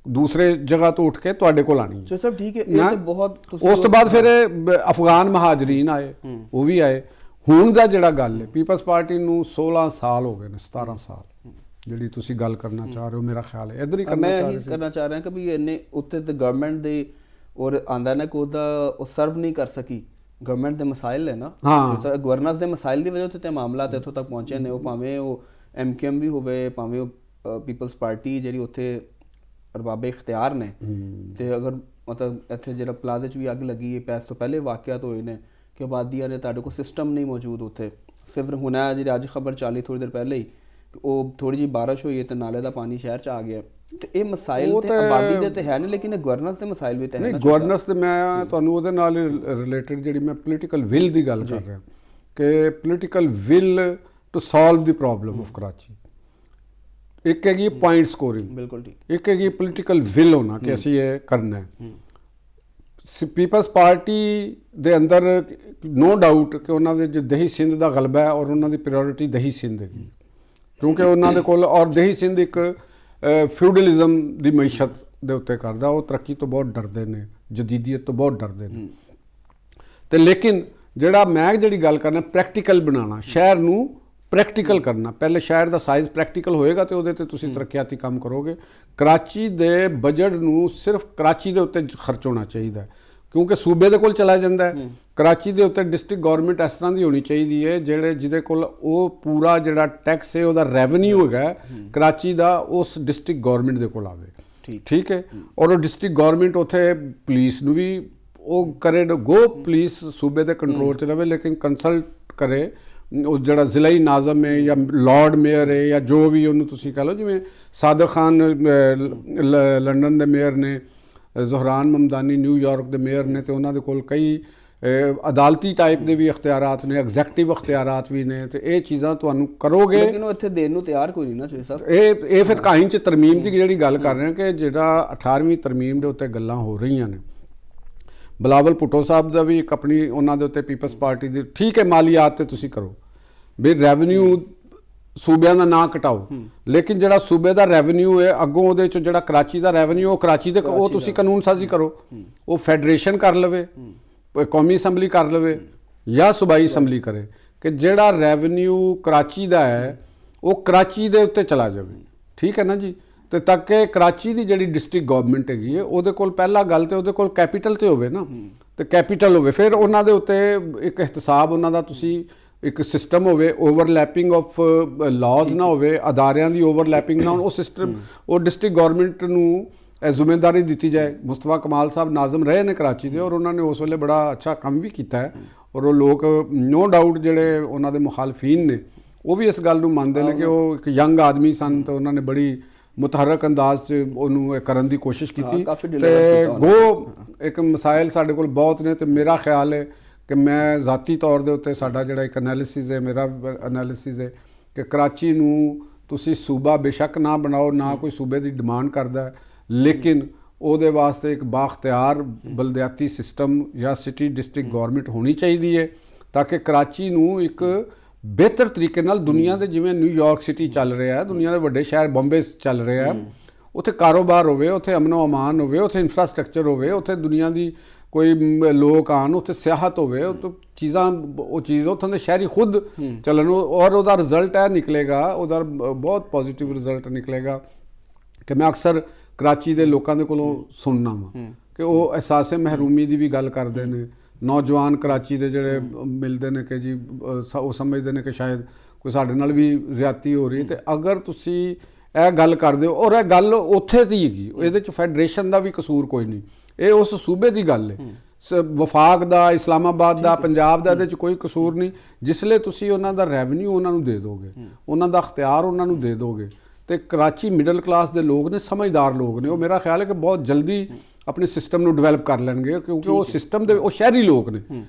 ਦੂਸਰੇ ਜਗ੍ਹਾ ਤੋਂ ਉੱਠ ਕੇ ਤੁਹਾਡੇ ਕੋਲ ਆਣੀ ਹੈ। ਜੋ ਸਭ ਠੀਕ ਹੈ, ਇਹ ਨਾ? ਤਾਂ ਬਹੁਤ ਉਸ ਤੋਂ ਬਾਅਦ ਫਿਰ ਅਫਗਾਨ ਮਹਾਜਰੀਨ ਆਏ, ਉਹ ਵੀ ਆਏ। ਹੁਣ ਦਾ ਜਿਹੜਾ ਗੱਲ ਹੈ, ਪੀਪਲਸ ਪਾਰਟੀ ਨੂੰ 16 ਸਾਲ ਹੋ ਗਏ ਨੇ, 17 ਸਾਲ ਜਿਹੜੀ ਤੁਸੀਂ ਗੱਲ ਕਰਨਾ ਚਾਹ ਰਹੇ ਹੋ, ਮੇਰਾ ਖਿਆਲ ਹੈ ਇੱਧਰ ਹੀ ਕਰਨਾ ਚਾਹ ਰਹੇ ਮੈਂ ਸੀ। ਕਰਨਾ ਚਾਹ ਰਿਹਾ ਕਿ ਵੀ ਇਹਨੇ ਉੱਤੇ ਤੇ ਗਵਰਨਮੈਂਟ ਦੇ ਔਰ ਆਂਦਾ ਨਾ ਕਿ ਉਹਦਾ ਉਹ ਸਰਵ ਨਹੀਂ ਕਰ ਸਕੀ। ਗਵਰਨਮੈਂਟ ਦੇ ਮਸਾਇਲ ਹੈ ਨਾ, ਹਾਂ। ਗਵਰਨੈਂਸ ਦੇ ਮਸਾਇਲ ਦੀ ਵਜ੍ਹਾ ਤੇ ਮਾਮਲਾ ਇੱਥੋਂ ਤੱਕ ਪਹੁੰਚੇ ਨੇ। ਉਹ ਭਾਵੇਂ ਉਹ MKM ਵੀ ਹੋਵੇ, ਭਾਵੇਂ ਉਹ ਪੀਪਲਸ ਪਾਰਟੀ ਜਿਹੜੀ ਉੱਥੇ ਅਰਬਾਬੇ ਇਖਤਿਆਰ ਨੇ। ਤੇ ਅਗਰ ਮਤਲਬ ਇੱਥੇ ਜਿਹੜਾ ਪਲਾਜ਼ੇ 'ਚ ਵੀ ਅੱਗ ਲੱਗੀ ਹੈ, ਪੈਸ ਤੋਂ ਪਹਿਲੇ ਵਾਕਿਆਤ ਹੋਏ ਨੇ ਕਿ ਆਬਾਦੀਆਂ ਨੇ ਤੁਹਾਡੇ ਕੋਲ ਸਿਸਟਮ ਨਹੀਂ ਮੌਜੂਦ ਉੱਥੇ। ਸਿਰਫ ਹੁਣ ਹੈ ਜਿਹੜੀ ਅੱਜ ਖਬਰ ਚੱਲੀ ਥੋੜੀ ਦੇਰ ਪਹਿਲੇ ਹੀ, ਉਹ ਥੋੜੀ ਜਿਹੀ ਬਾਰਿਸ਼ ਹੋਈ ਹੈ ਤੇ ਨਾਲੇ ਦਾ ਪਾਣੀ ਸ਼ਹਿਰ 'ਚ ਆ ਗਿਆ। ਤੇ ਇਹ ਮਸਾਇਲ ਤੇ ਆਬਾਦੀ ਦੇ ਤੇ ਹੈ ਨੇ, ਲੇਕਿਨ ਇਹ ਗਵਰਨੈਂਸ ਦੇ ਮਸਾਇਲ ਵੀ ਤੇ ਹੈ ਨਾ। ਨਹੀਂ, ਗਵਰਨੈਂਸ ਤੇ ਮੈਂ ਤੁਹਾਨੂੰ ਉਹਦੇ ਨਾਲ ਰਿਲੇਟਡ ਜਿਹੜੀ ਮੈਂ ਪੋਲੀਟੀਕਲ ਵਿਲ ਦੀ ਗੱਲ ਕਰ ਰਿਹਾ ਕਿ political will to solve the problem of Karachi. ਇੱਕ ਹੈਗੀ ਪੁਆਇੰਟ ਸਕੋਰਿੰਗ, ਬਿਲਕੁਲ ਠੀਕ। ਇੱਕ ਹੈਗੀ ਪੋਲੀਟੀਕਲ ਵਿਲ ਹੋਣਾ ਕਿ ਅਸੀਂ ਇਹ ਕਰਨਾ ਹੈ। ਪੀਪਲਸ ਪਾਰਟੀ ਦੇ ਅੰਦਰ ਨੋ ਡਾਊਟ ਕਿ ਉਹਨਾਂ ਦੇ ਜੋ ਦਹੀ ਸਿੰਧ ਦਾ ਗਲਬਾ ਹੈ ਔਰ ਉਹਨਾਂ ਦੀ ਪ੍ਰਾਇੋਰਟੀ ਦਹੀ ਸਿੰਧ ਹੈਗੀ, ਕਿਉਂਕਿ ਉਹਨਾਂ ਦੇ ਕੋਲ ਔਰ ਦਹੀ ਸਿੰਧ ਇੱਕ ਫਿਊਡਲਿਜ਼ਮ ਦੀ ਮਈਸ਼ਤ ਦੇ ਉੱਤੇ ਕਰਦਾ। ਉਹ ਤਰੱਕੀ ਤੋਂ ਬਹੁਤ ਡਰਦੇ ਨੇ, ਜਦੀਦੀਅਤ ਤੋਂ ਬਹੁਤ ਡਰਦੇ ਨੇ। ਤੇ ਲੇਕਿਨ ਜਿਹੜੀ ਗੱਲ ਕਰਨਾ, ਪ੍ਰੈਕਟੀਕਲ ਬਣਾਉਣਾ, ਸ਼ਹਿਰ ਨੂੰ ਪ੍ਰੈਕਟੀਕਲ ਕਰਨਾ। ਪਹਿਲੇ ਸ਼ਹਿਰ ਦਾ ਸਾਈਜ਼ ਪ੍ਰੈਕਟੀਕਲ ਹੋਏਗਾ ਤੇ ਉਹਦੇ ਤੇ ਤੁਸੀਂ ਤਰੱਕਿਆਤੀ ਕੰਮ ਕਰੋਗੇ। ਕਰਾਚੀ ਦੇ ਬਜਟ ਨੂੰ ਸਿਰਫ ਕਰਾਚੀ ਦੇ ਉੱਤੇ ਖਰਚ ਹੋਣਾ ਚਾਹੀਦਾ ਹੈ, ਕਿਉਂਕਿ ਸੂਬੇ ਦੇ ਕੋਲ ਚਲਾ ਜਾਂਦਾ ਹੈ। ਕਰਾਚੀ ਦੇ ਉੱਤੇ ਡਿਸਟ੍ਰਿਕਟ ਗਵਰਨਮੈਂਟ ਇਸ ਤਰ੍ਹਾਂ ਦੀ ਹੋਣੀ ਚਾਹੀਦੀ ਹੈ ਜਿਹਦੇ ਕੋਲ ਉਹ ਪੂਰਾ ਜਿਹੜਾ ਟੈਕਸ ਹੈ, ਉਹਦਾ ਰੈਵਨਿਊ ਹੈਗਾ ਕਰਾਚੀ ਦਾ, ਉਸ ਡਿਸਟ੍ਰਿਕਟ ਗਵਰਨਮੈਂਟ ਦੇ ਕੋਲ ਆਵੇ। ਠੀਕ ਹੈ। ਔਰ ਉਹ ਡਿਸਟ੍ਰਿਕਟ ਗਵਰਨਮੈਂਟ ਉੱਥੇ ਪੁਲਿਸ ਨੂੰ ਵੀ ਉਹ ਕਰੇ, ਗੋ ਪੁਲਿਸ ਸੂਬੇ ਦੇ ਕੰਟਰੋਲ 'ਚ ਰਹੇ, ਲੇਕਿਨ ਕੰਸਲਟ ਕਰੇ ਉਹ ਜਿਹੜਾ ਜ਼ਿਲ੍ਹੀ ਨਾਜ਼ਮ ਹੈ ਜਾਂ ਲਾਰਡ ਮੇਅਰ ਹੈ ਜਾਂ ਜੋ ਵੀ ਉਹਨੂੰ ਤੁਸੀਂ ਕਹ ਲਓ, ਜਿਵੇਂ ਸਾਦਕ ਖਾਨ ਲੰਡਨ ਦੇ ਮੇਅਰ ਨੇ, ਜ਼ਹਰਾਨ ਮਮਦਾਨੀ ਨਿਊਯਾਰਕ ਦੇ ਮੇਅਰ ਨੇ, ਤੇ ਉਹਨਾਂ ਦੇ ਕੋਲ ਕਈ ਅਦਾਲਤੀ ਟਾਈਪ ਦੇ ਵੀ ਅਖਤਿਆਰਾਤ ਨੇ, ਐਗਜ਼ੈਕਟਿਵ ਅਖਤਿਆਰਾਤ ਵੀ ਨੇ। ਤੇ ਇਹ ਚੀਜ਼ਾਂ ਤੁਹਾਨੂੰ ਕਰੋਗੇ, ਲੇਕਿਨ ਉਹ ਇੱਥੇ ਦੇਣ ਨੂੰ ਤਿਆਰ ਕੋਈ ਨਹੀਂ ਨਾ ਚੋਈ ਸਾਹਿਬ। ਇਹ ਫਿਰ ਕਾਇਨ 'ਚ ਤਰਮੀਮ ਦੀ ਜਿਹੜੀ ਗੱਲ ਕਰ ਰਹੇ ਹਾਂ ਕਿ ਜਿਹੜਾ 18ਵੀਂ ਤਰਮੀਮ ਦੇ ਉੱਤੇ ਗੱਲਾਂ ਹੋ ਰਹੀਆਂ ਨੇ, ਬਿਲਾਵਲ ਭੁੱਟੋ ਸਾਹਿਬ ਦਾ ਵੀ ਇੱਕ ਆਪਣੀ ਉਹਨਾਂ ਦੇ ਉੱਤੇ ਪੀਪਲਸ ਪਾਰਟੀ ਦੀ, ਠੀਕ ਹੈ, ਮਾਲੀਆਤ ਤੇ ਤੁਸੀਂ ਕਰੋ ਵੀ ਰੈਵਨਿਊ ਸੂਬਿਆਂ ਦਾ ਨਾਂ ਘਟਾਓ, ਲੇਕਿਨ ਜਿਹੜਾ ਸੂਬੇ ਦਾ ਰੈਵਨਿਊ ਹੈ ਅੱਗੋਂ ਉਹਦੇ 'ਚ ਜਿਹੜਾ ਕਰਾਚੀ ਦਾ ਰੈਵਨਿਊ, ਉਹ ਕਰਾਚੀ ਦੇ ਉਹ ਤੁਸੀਂ ਕਾਨੂੰਨ ਸਾਜ਼ੀ ਕਰੋ। ਉਹ ਫੈਡਰੇਸ਼ਨ ਕਰ ਲਵੇ, ਕੌਮੀ ਅਸੈਂਬਲੀ ਕਰ ਲਵੇ ਜਾਂ ਸੂਬਾਈ ਅਸੈਂਬਲੀ ਕਰੇ ਕਿ ਜਿਹੜਾ ਰੈਵਨਿਊ ਕਰਾਚੀ ਦਾ ਹੈ ਉਹ ਕਰਾਚੀ ਦੇ ਉੱਤੇ ਚਲਾ ਜਾਵੇ। ਠੀਕ ਹੈ ਨਾ ਜੀ। ਤੇ ਤੱਕ ਕਿ ਕਰਾਚੀ ਦੀ ਜਿਹੜੀ ਡਿਸਟ੍ਰਿਕਟ ਗਵਰਨਮੈਂਟ ਹੈਗੀ ਹੈ ਉਹਦੇ ਕੋਲ ਪਹਿਲਾ ਗੱਲ ਤੇ ਉਹਦੇ ਕੋਲ ਕੈਪੀਟਲ ਤੇ ਹੋਵੇ ਨਾ, ਤੇ ਕੈਪੀਟਲ ਹੋਵੇ, ਫਿਰ ਉਹਨਾਂ ਦੇ ਉੱਤੇ ਇੱਕ ihtisab ਉਹਨਾਂ ਦਾ ਤੁਸੀਂ ਇੱਕ ਸਿਸਟਮ ਹੋਵੇ, ਓਵਰਲੈਪਿੰਗ ਆਫ ਲਾਜ਼ ਨਾ ਹੋਵੇ, ਅਦਾਰਿਆਂ ਦੀ ਓਵਰਲੈਪਿੰਗ ਨਾ ਹੋਣ। ਉਹ ਸਿਸਟਮ ਉਹ ਡਿਸਟ੍ਰਿਕਟ ਗਵਰਨਮੈਂਟ ਨੂੰ ਜ਼ਿੰਮੇਵਾਰੀ ਦਿੱਤੀ ਜਾਏ। ਮੁਸਤਫਾ ਕਮਾਲ ਸਾਹਿਬ ਨਾਜ਼ਮ ਰਹੇ ਨੇ ਕਰਾਚੀ ਦੇ, ਔਰ ਉਹਨਾਂ ਨੇ ਉਸ ਵੇਲੇ ਬੜਾ ਅੱਛਾ ਕੰਮ ਵੀ ਕੀਤਾ ਹੈ। ਔਰ ਉਹ ਲੋਕ ਨੋ ਡਾਊਟ ਜਿਹੜੇ ਉਹਨਾਂ ਦੇ ਮੁਖਾਲਫੀਨ ਨੇ ਉਹ ਵੀ ਇਸ ਗੱਲ ਨੂੰ ਮੰਨਦੇ ਨੇ ਕਿ ਉਹ ਇੱਕ ਯੰਗ ਆਦਮੀ ਸਨ ਤੇ ਉਹਨਾਂ ਨੇ ਬੜੀ ਮੁਤਹਰਕ ਅੰਦਾਜ਼ 'ਚ ਉਹਨੂੰ ਕਰਨ ਦੀ ਕੋਸ਼ਿਸ਼ ਕੀਤੀ। ਤੇ ਗੋ ਇੱਕ ਮਸਾਇਲ ਸਾਡੇ ਕੋਲ ਬਹੁਤ ਨੇ, ਤੇ ਮੇਰਾ ਖਿਆਲ ਹੈ ਕਿ ਮੈਂ ਜ਼ਾਤੀ ਤੌਰ ਦੇ ਉੱਤੇ ਸਾਡਾ ਜਿਹੜਾ ਇੱਕ ਐਨਾਲਿਸਿਸ ਹੈ, ਮੇਰਾ ਐਨਾਲਿਸਿਸ ਹੈ ਕਿ ਕਰਾਚੀ ਨੂੰ ਤੁਸੀਂ ਸੂਬਾ ਬੇਸ਼ੱਕ ਨਾ ਬਣਾਓ, ਨਾ ਕੋਈ ਸੂਬੇ ਦੀ ਡਿਮਾਂਡ ਕਰਦਾ, ਲੇਕਿਨ ਉਹਦੇ ਵਾਸਤੇ ਇੱਕ ਬਾਖਤਿਆਰ ਬਲਦਿਆਤੀ ਸਿਸਟਮ ਜਾਂ ਸਿਟੀ ਡਿਸਟ੍ਰਿਕਟ ਗਵਰਨਮੈਂਟ ਹੋਣੀ ਚਾਹੀਦੀ ਹੈ, ਤਾਂ ਕਿ ਕਰਾਚੀ ਨੂੰ ਇੱਕ ਬਿਹਤਰ ਤਰੀਕੇ ਨਾਲ ਦੁਨੀਆ ਦੇ, ਜਿਵੇਂ ਨਿਊਯਾਰਕ ਸਿਟੀ ਚੱਲ ਰਿਹਾ ਹੈ, ਦੁਨੀਆ ਦੇ ਵੱਡੇ ਸ਼ਹਿਰ ਬੰਬੇ ਚੱਲ ਰਿਹਾ ਹੈ, ਉੱਥੇ ਕਾਰੋਬਾਰ ਹੋਵੇ, ਉੱਥੇ ਅਮਨ ਅਮਾਨ ਹੋਵੇ, ਉੱਥੇ ਇਨਫਰਾਸਟ੍ਰਕਚਰ ਹੋਵੇ, ਉੱਥੇ ਦੁਨੀਆ ਦੀ ਕੋਈ ਲੋਕ ਆਉਣ, ਉੱਥੇ ਸਿਆਹਤ ਹੋਵੇ, ਉਹ ਚੀਜ਼ਾਂ, ਉਹ ਚੀਜ਼ ਉੱਥੋਂ ਦੇ ਸ਼ਹਿਰੀ ਖੁਦ ਚੱਲਣ, ਔਰ ਉਹਦਾ ਰਿਜ਼ਲਟ ਇਹ ਨਿਕਲੇਗਾ, ਉਹਦਾ ਬਹੁਤ ਪੋਜ਼ਿਟਿਵ ਰਿਜ਼ਲਟ ਨਿਕਲੇਗਾ ਕਿ ਮੈਂ ਅਕਸਰ ਕਰਾਚੀ ਦੇ ਲੋਕਾਂ ਦੇ ਕੋਲੋਂ ਸੁਣਨਾ ਵਾ ਕਿ ਉਹ ਅਹਿਸਾਸੇ ਮਹਿਰੂਮੀ ਦੀ ਵੀ ਗੱਲ ਕਰਦੇ ਨੇ। ਨੌਜਵਾਨ ਕਰਾਚੀ ਦੇ ਜਿਹੜੇ ਮਿਲਦੇ ਨੇ ਕਿ ਜੀ ਉਹ ਸਮਝਦੇ ਨੇ ਕਿ ਸ਼ਾਇਦ ਕੋਈ ਸਾਡੇ ਨਾਲ ਵੀ ਜ਼ਿਆਦਤੀ ਹੋ ਰਹੀ, ਤੇ ਅਗਰ ਤੁਸੀਂ ਇਹ ਗੱਲ ਕਰਦੇ ਹੋ, ਔਰ ਇਹ ਗੱਲ ਉੱਥੇ ਦੀ ਹੈਗੀ, ਇਹਦੇ 'ਚ ਫੈਡਰੇਸ਼ਨ ਦਾ ਵੀ ਕਸੂਰ ਕੋਈ ਨਹੀਂ, ਇਹ ਉਸ ਸੂਬੇ ਦੀ ਗੱਲ ਹੈ, ਵਫਾਕ ਦਾ, ਇਸਲਾਮਾਬਾਦ ਦਾ, ਪੰਜਾਬ ਦਾ, ਇਹਦੇ 'ਚ ਕੋਈ ਕਸੂਰ ਨਹੀਂ। ਜਿਸਲੇ ਤੁਸੀਂ ਉਹਨਾਂ ਦਾ ਰੈਵਨਿਊ ਉਹਨਾਂ ਨੂੰ ਦੇ ਦੋਗੇ, ਉਹਨਾਂ ਦਾ ਅਖਤਿਆਰ ਉਹਨਾਂ ਨੂੰ ਦੇ ਦੋਗੇ, ਤੇ ਕਰਾਚੀ ਮਿਡਲ ਕਲਾਸ ਦੇ ਲੋਕ ਨੇ, ਸਮਝਦਾਰ ਲੋਕ ਨੇ, ਉਹ ਮੇਰਾ ਖਿਆਲ ਹੈ ਕਿ ਬਹੁਤ ਜਲਦੀ ਆਪਣੇ ਸਿਸਟਮ ਨੂੰ ਡਿਵੈਲਪ ਕਰ ਲੈਣਗੇ, ਕਿਉਂਕਿ ਉਹ ਸਿਸਟਮ ਦੇ ਉਹ ਸ਼ਹਿਰੀ ਲੋਕ ਨੇ,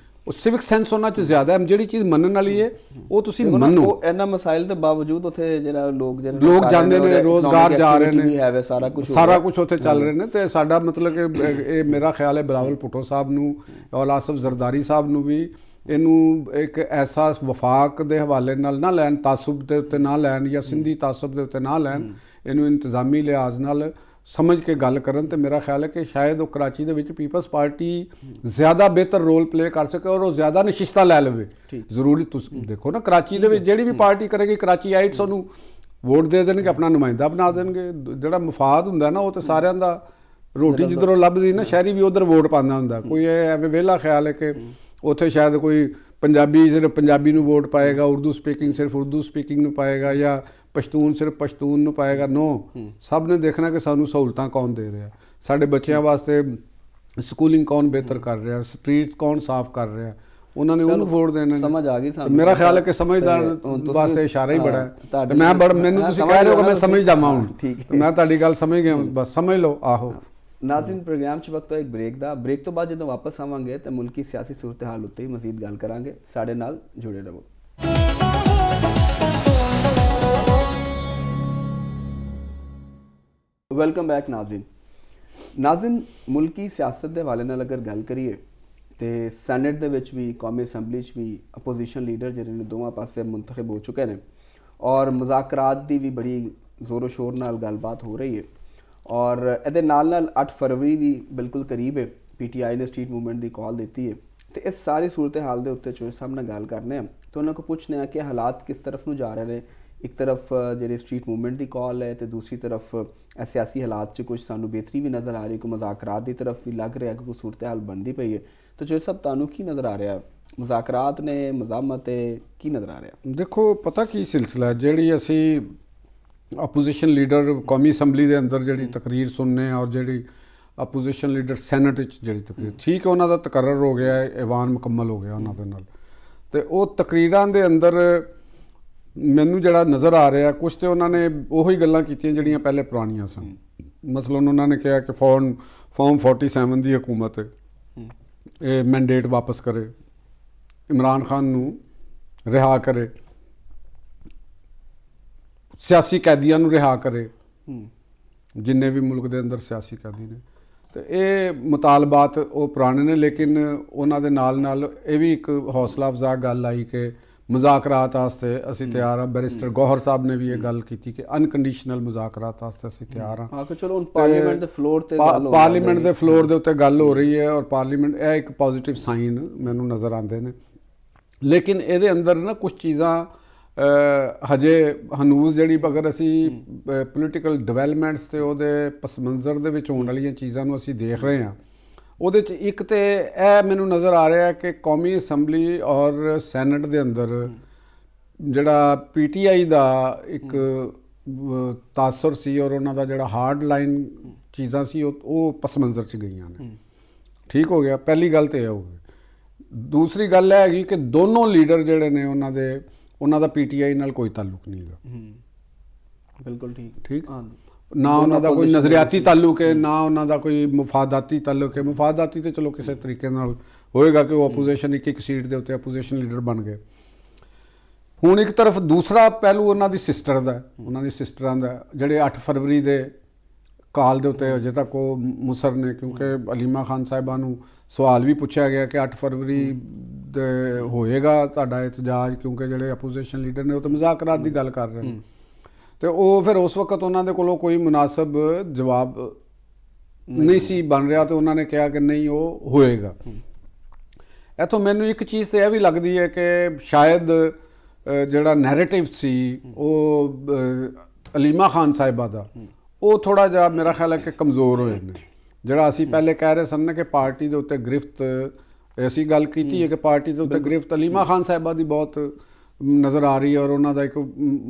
ਉਹ ਸਿਵਿਕ ਸੈਂਸ ਉਹਨਾਂ 'ਚ ਜ਼ਿਆਦਾ ਹੈ। ਜਿਹੜੀ ਚੀਜ਼ ਮੰਨਣ ਵਾਲੀ ਹੈ ਉਹ ਤੁਸੀਂ ਮੰਨੋ। ਉਹ ਇਹਨਾਂ ਮਸਾਇਲ ਦੇ ਬਾਵਜੂਦ ਉੱਥੇ ਜਿਹੜਾ ਲੋਕ ਜਾਂਦੇ ਨੇ, ਰੋਜ਼ਗਾਰ ਜਾ ਰਹੇ ਨੇ, ਸਾਰਾ ਕੁਝ ਉੱਥੇ ਚੱਲ ਰਹੇ ਨੇ। ਤੇ ਸਾਡਾ ਮਤਲਬ ਕਿ ਇਹ ਮੇਰਾ ਖਿਆਲ ਹੈ ਬਿਲਾਵਲ ਭੁੱਟੋ ਸਾਹਿਬ ਨੂੰ ਔਰ ਆਸਫ ਜ਼ਰਦਾਰੀ ਸਾਹਿਬ ਨੂੰ ਵੀ ਇਹਨੂੰ ਇੱਕ ਐਸਾ ਵਫਾਕ ਦੇ ਹਵਾਲੇ ਨਾਲ ਨਾ ਲੈਣ, ਤਾਸੁਬ ਦੇ ਉੱਤੇ ਨਾ ਲੈਣ, ਜਾਂ ਸਿੰਧੀ ਤਾਸੁਬ ਦੇ ਉੱਤੇ ਨਾ ਲੈਣ, ਇਹਨੂੰ ਇੰਤਜ਼ਾਮੀ ਲਿਹਾਜ਼ ਨਾਲ ਸਮਝ ਕੇ ਗੱਲ ਕਰਨ, ਤੇ ਮੇਰਾ ਖਿਆਲ ਹੈ ਕਿ ਸ਼ਾਇਦ ਉਹ ਕਰਾਚੀ ਦੇ ਵਿੱਚ ਪੀਪਲਸ ਪਾਰਟੀ ਜ਼ਿਆਦਾ ਬਿਹਤਰ ਰੋਲ ਪਲੇ ਕਰ ਸਕੇ ਔਰ ਉਹ ਜ਼ਿਆਦਾ ਨਸ਼ਿਸਤਾ ਲੈ ਲਵੇ। ਜ਼ਰੂਰੀ ਤੁਸੀਂ ਦੇਖੋ ਨਾ, ਕਰਾਚੀ ਦੇ ਵਿੱਚ ਜਿਹੜੀ ਵੀ ਪਾਰਟੀ ਕਰੇਗੀ, ਕਰਾਚੀ ਆਈਟਸ ਉਹਨੂੰ ਵੋਟ ਦੇ ਦੇਣਗੇ, ਆਪਣਾ ਨੁਮਾਇੰਦਾ ਬਣਾ ਦੇਣਗੇ। ਜਿਹੜਾ ਮਫਾਦ ਹੁੰਦਾ ਨਾ, ਉਹ ਤਾਂ ਸਾਰਿਆਂ ਦਾ, ਰੋਟੀ ਜਿੱਧਰੋਂ ਲੱਭਦੀ ਨਾ, ਸ਼ਹਿਰੀ ਵੀ ਉਧਰ ਵੋਟ ਪਾਉਂਦਾ ਹੁੰਦਾ। ਕੋਈ ਐਵੇਂ ਵਿਹਲਾ ਖਿਆਲ ਹੈ ਕਿ ਉੱਥੇ ਸ਼ਾਇਦ ਕੋਈ ਪੰਜਾਬੀ ਸਿਰਫ ਪੰਜਾਬੀ ਨੂੰ ਵੋਟ ਪਾਏਗਾ, ਉਰਦੂ ਸਪੀਕਿੰਗ ਸਿਰਫ ਉਰਦੂ ਸਪੀਕਿੰਗ ਨੂੰ ਪਾਏਗਾ, ਜਾਂ ਪਸ਼ਤੂਨ ਸਿਰਫ ਪਸ਼ਤੂਨ ਨੂੰ ਪਾਏਗਾ। ਨੋ, ਸਭ ਨੇ ਦੇਖਣਾ ਕਿ ਸਾਨੂੰ ਸਹੂਲਤਾਂ ਕੌਣ ਦੇ ਰਿਹਾ, ਸਾਡੇ ਬੱਚਿਆਂ ਵਾਸਤੇ ਸਕੂਲਿੰਗ ਕੌਣ ਬਿਹਤਰ ਕਰ ਰਿਹਾ, ਸਟਰੀਟ ਕੌਣ ਸਾਫ਼ ਕਰ ਰਿਹਾ, ਉਹਨਾਂ ਨੇ ਉਹਨੂੰ ਵੋਟ ਦੇਣਾ। ਸਮਝ ਆ ਗਈ ਸਾਨੂੰ। ਮੇਰਾ ਖਿਆਲ ਹੈ ਕਿ ਸਮਝਦਾਰ ਵਾਸਤੇ ਇਸ਼ਾਰਾ ਹੀ ਬੜਾ ਹੈ। ਤੇ ਮੈਂ ਮੈਨੂੰ ਤੁਸੀਂ ਕਹਿ ਰਹੇ ਹੋ ਕਿ ਮੈਂ ਸਮਝ ਜਾਵਾਂ ਹੁਣ, ਮੈਂ ਤੁਹਾਡੀ ਗੱਲ ਸਮਝ ਗਿਆ, ਬਸ ਸਮਝ ਲਓ। ਆਹੋ ਨਾਜ਼ਰੀਨ, ਪ੍ਰੋਗਰਾਮ 'ਚ ਵਕਤ ਹੈ ਇੱਕ ਬ੍ਰੇਕ ਤੋਂ ਬਾਅਦ ਜਦੋਂ ਵਾਪਸ ਆਵਾਂਗੇ ਤਾਂ ਮੁਲਕੀ ਸਿਆਸੀ ਸੂਰਤ ਹਾਲ ਉੱਤੇ ਹੀ ਮਜ਼ੀਦ ਗੱਲ ਕਰਾਂਗੇ। ਸਾਡੇ ਨਾਲ ਜੁੜੇ ਰਹੋ। ਵੈਲਕਮ ਬੈਕ ਨਾਜ਼ਰੀਨ, ਮੁਲਕੀ ਸਿਆਸਤ ਦੇ ਹਵਾਲੇ ਨਾਲ ਅਗਰ ਗੱਲ ਕਰੀਏ ਤੇ ਸੈਨੇਟ ਦੇ ਵਿੱਚ ਵੀ, ਕੌਮੀ ਅਸੈਂਬਲੀ 'ਚ ਵੀ ਅਪੋਜੀਸ਼ਨ ਲੀਡਰ ਜਿਹੜੇ ਨੇ ਦੋਵਾਂ ਪਾਸੇ ਮੁੰਤਖਬ ਹੋ ਚੁੱਕੇ ਨੇ ਔਰ ਮੁਜ਼ਾਕਰਾਤ ਦੀ ਵੀ ਬੜੀ ਜ਼ੋਰੋ ਸ਼ੋਰ ਨਾਲ ਗੱਲਬਾਤ ਹੋ ਰਹੀ ਹੈ। ਔਰ ਇਹਦੇ ਨਾਲ 8 ਫਰਵਰੀ ਵੀ ਬਿਲਕੁਲ ਕਰੀਬ ਹੈ। PTI ਨੇ ਸਟਰੀਟ ਮੂਵਮੈਂਟ ਦੀ ਕਾਲ ਦਿੱਤੀ ਹੈ ਤੇ ਇਸ ਸਾਰੀ ਸੂਰਤ ਹਾਲ ਦੇ ਉੱਤੇ ਚੋਰ ਸਾਹਿਬ ਨਾਲ ਗੱਲ ਕਰਨੇ ਆ ਤੇ ਉਹਨਾਂ ਕੋਲ ਪੁੱਛਨੇ ਆ ਕਿ ਹਾਲਾਤ ਕਿਸ ਤਰਫ ਨੂੰ ਜਾ ਰਹੇ ਨੇ। ਇੱਕ ਤਰਫ ਜਿਹੜੀ ਸਟਰੀਟ ਮੂਵਮੈਂਟ ਦੀ ਕਾਲ ਹੈ ਤੇ ਦੂਸਰੀ ਤਰਫ ਸਿਆਸੀ ਹਾਲਾਤ 'ਚ ਕੁਝ ਸਾਨੂੰ ਬਿਹਤਰੀ ਵੀ ਨਜ਼ਰ ਆ ਰਹੀ, ਕੋਈ ਮੁਜ਼ਾਕਰਾਤ ਦੀ ਤਰਫ ਵੀ ਲੱਗ ਰਿਹਾ ਕਿ ਕੋਈ ਸੂਰਤ ਹਾਲ ਬਣਦੀ ਪਈ ਹੈ। तो जो सब ਤੁਹਾਨੂੰ ਕੀ ਨਜ਼ਰ ਆ ਰਿਹਾ, ਮੁਜ਼ਾਕਰਾਤ ਨੇ, ਮਜ਼ਾਮਤ ਹੈ, ਕੀ ਨਜ਼ਰ ਆ ਰਿਹਾ? ਦੇਖੋ, ਪਤਾ ਕੀ ਸਿਲਸਿਲਾ, ਜਿਹੜੀ ਅਸੀਂ ਅਪੋਜੀਸ਼ਨ ਲੀਡਰ ਕੌਮੀ ਅਸੈਂਬਲੀ ਦੇ ਅੰਦਰ ਜਿਹੜੀ ਤਕਰੀਰ ਸੁਣਨੇ ਔਰ ਜਿਹੜੀ ਅਪੋਜੀਸ਼ਨ ਲੀਡਰ ਸੈਨੇਟ ਵਿੱਚ ਜਿਹੜੀ ਤਕਰੀਰ, ਠੀਕ ਹੈ, ਉਹਨਾਂ ਦਾ ਤਕਰਰ ਹੋ ਗਿਆ, ਐਵਾਨ ਮੁਕੰਮਲ ਹੋ ਗਿਆ ਉਹਨਾਂ ਦੇ ਨਾਲ, ਤੇ ਉਹ ਤਕਰੀਰਾਂ ਦੇ ਅੰਦਰ ਮੈਨੂੰ ਜਿਹੜਾ ਨਜ਼ਰ ਆ ਰਿਹਾ, ਕੁਛ ਤੇ ਉਹਨਾਂ ਨੇ ਉਹੀ ਗੱਲਾਂ ਕੀਤੀਆਂ ਜਿਹੜੀਆਂ ਪਹਿਲੇ ਪੁਰਾਣੀਆਂ ਸਨ। ਮਸਲਨ ਉਹਨਾਂ ਨੇ ਕਿਹਾ ਕਿ ਫੌਰਮ 47 ਦੀ ਹਕੂਮਤ ਇਹ ਮੈਂਡੇਟ ਵਾਪਸ ਕਰੇ, ਇਮਰਾਨ ਖਾਨ ਨੂੰ ਰਿਹਾ ਕਰੇ, ਸਿਆਸੀ ਕੈਦੀਆਂ ਨੂੰ ਰਿਹਾ ਕਰੇ, ਜਿੰਨੇ ਵੀ ਮੁਲਕ ਦੇ ਅੰਦਰ ਸਿਆਸੀ ਕੈਦੀ ਨੇ। ਤੇ ਇਹ ਮੁਤਾਲਬਾਤ ਉਹ ਪੁਰਾਣੇ ਨੇ, ਲੇਕਿਨ ਉਹਨਾਂ ਦੇ ਨਾਲ ਇਹ ਵੀ ਇੱਕ ਹੌਸਲਾ ਅਫਜ਼ਾ ਗੱਲ ਆਈ ਕਿ ਮੁਜ਼ਾਕਰਾਤ ਵਾਸਤੇ ਅਸੀਂ ਤਿਆਰ ਹਾਂ। ਬੈਰਿਸਟਰ ਗੌਹਰ ਸਾਹਿਬ ਨੇ ਵੀ ਇਹ ਗੱਲ ਕੀਤੀ ਕਿ ਅਨਕੰਡੀਸ਼ਨਲ ਮੁਜ਼ਾਕਰਾਤ ਵਾਸਤੇ ਅਸੀਂ ਤਿਆਰ ਹਾਂ। ਚਲੋ ਹੁਣ ਪਾਰਲੀਮੈਂਟ ਦੇ ਫਲੋਰ ਤੇ ਪਾਰਲੀਮੈਂਟ ਦੇ ਫਲੋਰ ਦੇ ਉੱਤੇ ਗੱਲ ਹੋ ਰਹੀ ਹੈ ਔਰ ਪਾਰਲੀਮੈਂਟ, ਇਹ ਇੱਕ ਪੋਜ਼ਿਟਿਵ ਸਾਈਨ ਮੈਨੂੰ ਨਜ਼ਰ ਆਉਂਦੇ ਨੇ। ਲੇਕਿਨ ਇਹਦੇ ਅੰਦਰ ਨਾ ਕੁਝ ਚੀਜ਼ਾਂ ਹਜੇ ਹਨੂਜ਼ ਜਿਹੜੀ, ਅਗਰ ਅਸੀਂ ਪੋਲੀਟੀਕਲ ਡਿਵੈਲਪਮੈਂਟਸ ਤੇ ਉਹਦੇ ਪਸ ਮੰਜ਼ਰ ਦੇ ਵਿੱਚ ਹੋਣ ਵਾਲੀਆਂ ਚੀਜ਼ਾਂ ਨੂੰ ਅਸੀਂ ਦੇਖ ਰਹੇ ਹਾਂ, ਉਹਦੇ 'ਚ ਇੱਕ ਤੇ ਇਹ ਮੈਨੂੰ ਨਜ਼ਰ ਆ ਰਿਹਾ ਕਿ ਕੌਮੀ ਅਸੈਂਬਲੀ ਔਰ ਸੈਨੇਟ ਦੇ ਅੰਦਰ ਜਿਹੜਾ PTI ਦਾ ਇੱਕ ਤਾਸਰ ਸੀ ਔਰ ਉਹਨਾਂ ਦਾ ਜਿਹੜਾ ਹਾਰਡ ਲਾਈਨ ਚੀਜ਼ਾਂ ਸੀ ਉਹ ਪਸ ਮੰਜ਼ਰ 'ਚ ਗਈਆਂ ਨੇ। ਠੀਕ ਹੋ ਗਿਆ, ਪਹਿਲੀ ਗੱਲ ਤੇ ਇਹ ਹੋ ਗਈ। ਦੂਸਰੀ ਗੱਲ ਇਹ ਹੈਗੀ ਕਿ ਦੋਨੋਂ ਲੀਡਰ ਜਿਹੜੇ ਨੇ ਉਹਨਾਂ ਦਾ PTI ਨਾਲ ਕੋਈ ਤਾਲੁਕ ਨਹੀਂ ਹੈਗਾ। ਬਿਲਕੁਲ ਠੀਕ ਨਾ ਉਹਨਾਂ ਦਾ ਕੋਈ ਨਜ਼ਰਿਆਤੀ ਤਾਲੁਕ ਹੈ, ਨਾ ਉਹਨਾਂ ਦਾ ਕੋਈ ਮੁਫਾਦਾਤੀ ਤਾਲੁਕ ਹੈ। ਮੁਫਾਦਾਤੀ ਤੇ ਚਲੋ ਕਿਸੇ ਤਰੀਕੇ ਨਾਲ ਹੋਏਗਾ ਕਿ ਉਹ ਅਪੋਜੀਸ਼ਨ ਇੱਕ ਸੀਟ ਦੇ ਉੱਤੇ ਅਪੋਜੀਸ਼ਨ ਲੀਡਰ ਬਣ ਗਏ। ਹੁਣ ਇੱਕ ਤਰਫ ਦੂਸਰਾ ਪਹਿਲੂ ਉਹਨਾਂ ਦੀ ਸਿਸਟਰ ਦਾ, ਉਹਨਾਂ ਦੀ ਸਿਸਟਰਾਂ ਦਾ, ਜਿਹੜੇ 8 ਫਰਵਰੀ ਦੇ ਕਾਲ ਦੇ ਉੱਤੇ ਅਜੇ ਤੱਕ ਉਹ ਮੁਸਰ ਨੇ, ਕਿਉਂਕਿ ਅਲੀਮਾ ਖਾਨ ਸਾਹਿਬਾਂ ਨੂੰ ਸਵਾਲ ਵੀ ਪੁੱਛਿਆ ਗਿਆ ਕਿ 8 ਫਰਵਰੀ ਦੇ ਹੋਏਗਾ ਤੁਹਾਡਾ ਇਤਜਾਜ, ਕਿਉਂਕਿ ਜਿਹੜੇ ਅਪੋਜੀਸ਼ਨ ਲੀਡਰ ਨੇ ਉਹ ਤਾਂ ਮੁਜ਼ਾਕਰਾਤ ਦੀ ਗੱਲ ਕਰ ਰਹੇ ਨੇ। ਤੇ ਉਹ ਫਿਰ ਉਸ ਵਕਤ ਉਹਨਾਂ ਦੇ ਕੋਲੋਂ ਕੋਈ ਮੁਨਾਸਬ ਜਵਾਬ ਨਹੀਂ ਸੀ ਬਣ ਰਿਹਾ, ਤੇ ਉਹਨਾਂ ਨੇ ਕਿਹਾ ਕਿ ਨਹੀਂ ਉਹ ਹੋਏਗਾ। ਇੱਥੋਂ ਮੈਨੂੰ ਇੱਕ ਚੀਜ਼ ਤੇ ਇਹ ਵੀ ਲੱਗਦੀ ਹੈ ਕਿ ਸ਼ਾਇਦ ਜਿਹੜਾ ਨੈਰੇਟਿਵ ਸੀ ਉਹ ਅਲੀਮਾ ਖਾਨ ਸਾਹਿਬਾ ਦਾ, ਉਹ ਥੋੜ੍ਹਾ ਜਿਹਾ ਮੇਰਾ ਖਿਆਲ ਹੈ ਕਿ ਕਮਜ਼ੋਰ ਹੋਏ ਨੇ। ਜਿਹੜਾ ਅਸੀਂ ਪਹਿਲੇ ਕਹਿ ਰਹੇ ਸਨ ਕਿ ਪਾਰਟੀ ਦੇ ਉੱਤੇ ਗ੍ਰਿਫਤ, ਅਸੀਂ ਗੱਲ ਕੀਤੀ ਹੈ ਕਿ ਪਾਰਟੀ ਦੇ ਉੱਤੇ ਗ੍ਰਿਫਤ ਅਲੀਮਾ ਖਾਨ ਸਾਹਿਬਾ ਦੀ ਬਹੁਤ ਨਜ਼ਰ ਆ ਰਹੀ ਹੈ ਔਰ ਉਹਨਾਂ ਦਾ ਇੱਕ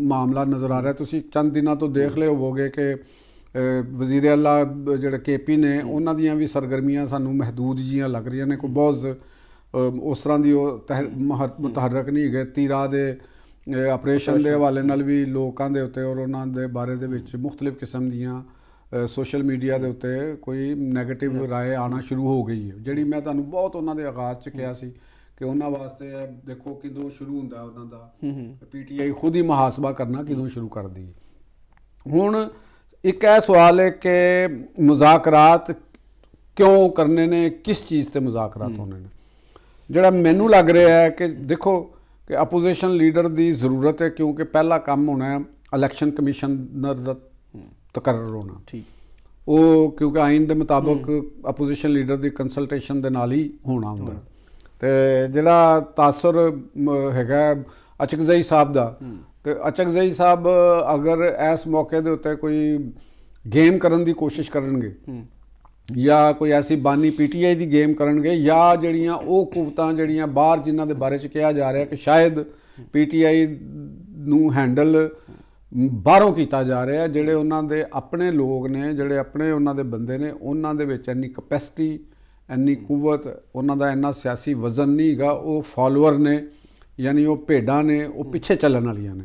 ਮਾਮਲਾ ਨਜ਼ਰ ਆ ਰਿਹਾ। ਤੁਸੀਂ ਚੰਦ ਦਿਨਾਂ ਤੋਂ ਦੇਖ ਲਏ ਹੋਵੋਗੇ ਕਿ ਵਜ਼ੀਰ ਆਲਾ ਜਿਹੜੇ KP ਨੇ, ਉਹਨਾਂ ਦੀਆਂ ਵੀ ਸਰਗਰਮੀਆਂ ਸਾਨੂੰ ਮਹਦੂਦ ਜੀਆਂ ਲੱਗ ਰਹੀਆਂ ਨੇ, ਕੋਈ ਬਹੁਤ ਉਸ ਤਰ੍ਹਾਂ ਦੀ ਉਹ ਮੁਤਹਰਕ ਨਹੀਂ ਹੈਗੇ। ਤੀਰਾ ਦੇ ਆਪਰੇਸ਼ਨ ਦੇ ਹਵਾਲੇ ਨਾਲ ਵੀ ਲੋਕਾਂ ਦੇ ਉੱਤੇ ਔਰ ਉਹਨਾਂ ਦੇ ਬਾਰੇ ਦੇ ਵਿੱਚ ਮੁਖਤਲਿਫ ਕਿਸਮ ਦੀਆਂ ਸੋਸ਼ਲ ਮੀਡੀਆ ਦੇ ਉੱਤੇ ਕੋਈ ਨੈਗੇਟਿਵ ਰਾਏ ਆਉਣਾ ਸ਼ੁਰੂ ਹੋ ਗਈ ਹੈ, ਜਿਹੜੀ ਮੈਂ ਤੁਹਾਨੂੰ ਬਹੁਤ ਉਹਨਾਂ ਦੇ ਆਗਾਜ਼ 'ਚ ਕਿਹਾ ਸੀ ਕਿ ਉਹਨਾਂ ਵਾਸਤੇ ਦੇਖੋ ਕਿਦੋਂ ਸ਼ੁਰੂ ਹੁੰਦਾ ਉਹਨਾਂ ਦਾ, PTI ਖੁਦ ਹੀ ਮੁਹਾਸਬਾ ਕਰਨਾ ਕਿਦੋਂ ਸ਼ੁਰੂ ਕਰਦੀ ਹੈ। ਹੁਣ ਇੱਕ ਇਹ ਸਵਾਲ ਹੈ ਕਿ ਮੁਜ਼ਾਕਰਾਤ ਕਿਉਂ ਕਰਨੇ ਨੇ, ਕਿਸ ਚੀਜ਼ ਤੇ ਮੁਜ਼ਾਕਰਾਤ ਹੋਣੇ ਨੇ। ਜਿਹੜਾ ਮੈਨੂੰ ਲੱਗ ਰਿਹਾ ਹੈ ਕਿ ਦੇਖੋ ਕਿ ਅਪੋਜੀਸ਼ਨ ਲੀਡਰ ਦੀ ਜ਼ਰੂਰਤ ਹੈ, ਕਿਉਂਕਿ ਪਹਿਲਾ ਕੰਮ ਹੋਣਾ ਹੈ ਇਲੈਕਸ਼ਨ ਕਮਿਸ਼ਨਰ ਦਾ ਤਕਰਰ ਹੋਣਾ। ਠੀਕ, ਉਹ ਕਿਉਂਕਿ ਆਈਨ ਦੇ ਮੁਤਾਬਕ ਆਪੋਜੀਸ਼ਨ ਲੀਡਰ ਦੀ ਕੰਸਲਟੇਸ਼ਨ ਦੇ ਨਾਲ ਹੀ ਹੋਣਾ ਹੁੰਦਾ। ਤੇ ਜਿਹੜਾ ਤਾਸਰ ਹੈਗਾ ਅਚਕਜ਼ਈ ਸਾਹਿਬ ਦਾ, ਤੇ ਅਚਕਜ਼ਈ ਸਾਹਿਬ ਅਗਰ ਇਸ ਮੌਕੇ ਦੇ ਉੱਤੇ ਕੋਈ ਗੇਮ ਕਰਨ ਦੀ ਕੋਸ਼ਿਸ਼ ਕਰਨਗੇ ਜਾਂ ਕੋਈ ਐਸੀ ਬਾਨੀ ਪੀਟੀਆਈ ਦੀ ਗੇਮ ਕਰਨਗੇ, ਜਾਂ ਜਿਹੜੀਆਂ ਉਹ ਕੁਵਤਾਂ ਜਿਹੜੀਆਂ ਬਾਹਰ ਜਿਨ੍ਹਾਂ ਦੇ ਬਾਰੇ 'ਚ ਕਿਹਾ ਜਾ ਰਿਹਾ ਕਿ ਸ਼ਾਇਦ ਪੀਟੀਆਈ ਨੂੰ ਹੈਂਡਲ ਬਾਹਰੋਂ ਕੀਤਾ ਜਾ ਰਿਹਾ, ਜਿਹੜੇ ਉਹਨਾਂ ਦੇ ਆਪਣੇ ਲੋਕ ਨੇ, ਜਿਹੜੇ ਆਪਣੇ ਉਹਨਾਂ ਦੇ ਬੰਦੇ ਨੇ, ਉਹਨਾਂ ਦੇ ਵਿੱਚ ਇੰਨੀ ਕਪੈਸਿਟੀ, ਇੰਨੀ ਕੁਵਤ, ਉਹਨਾਂ ਦਾ ਇੰਨਾ ਸਿਆਸੀ ਵਜ਼ਨ ਨਹੀਂ ਹੈਗਾ। ਉਹ ਫਾਲੋਅਰ ਨੇ, ਯਾਨੀ ਉਹ ਭੇਡਾਂ ਨੇ, ਉਹ ਪਿੱਛੇ ਚੱਲਣ ਵਾਲੀਆਂ ਨੇ।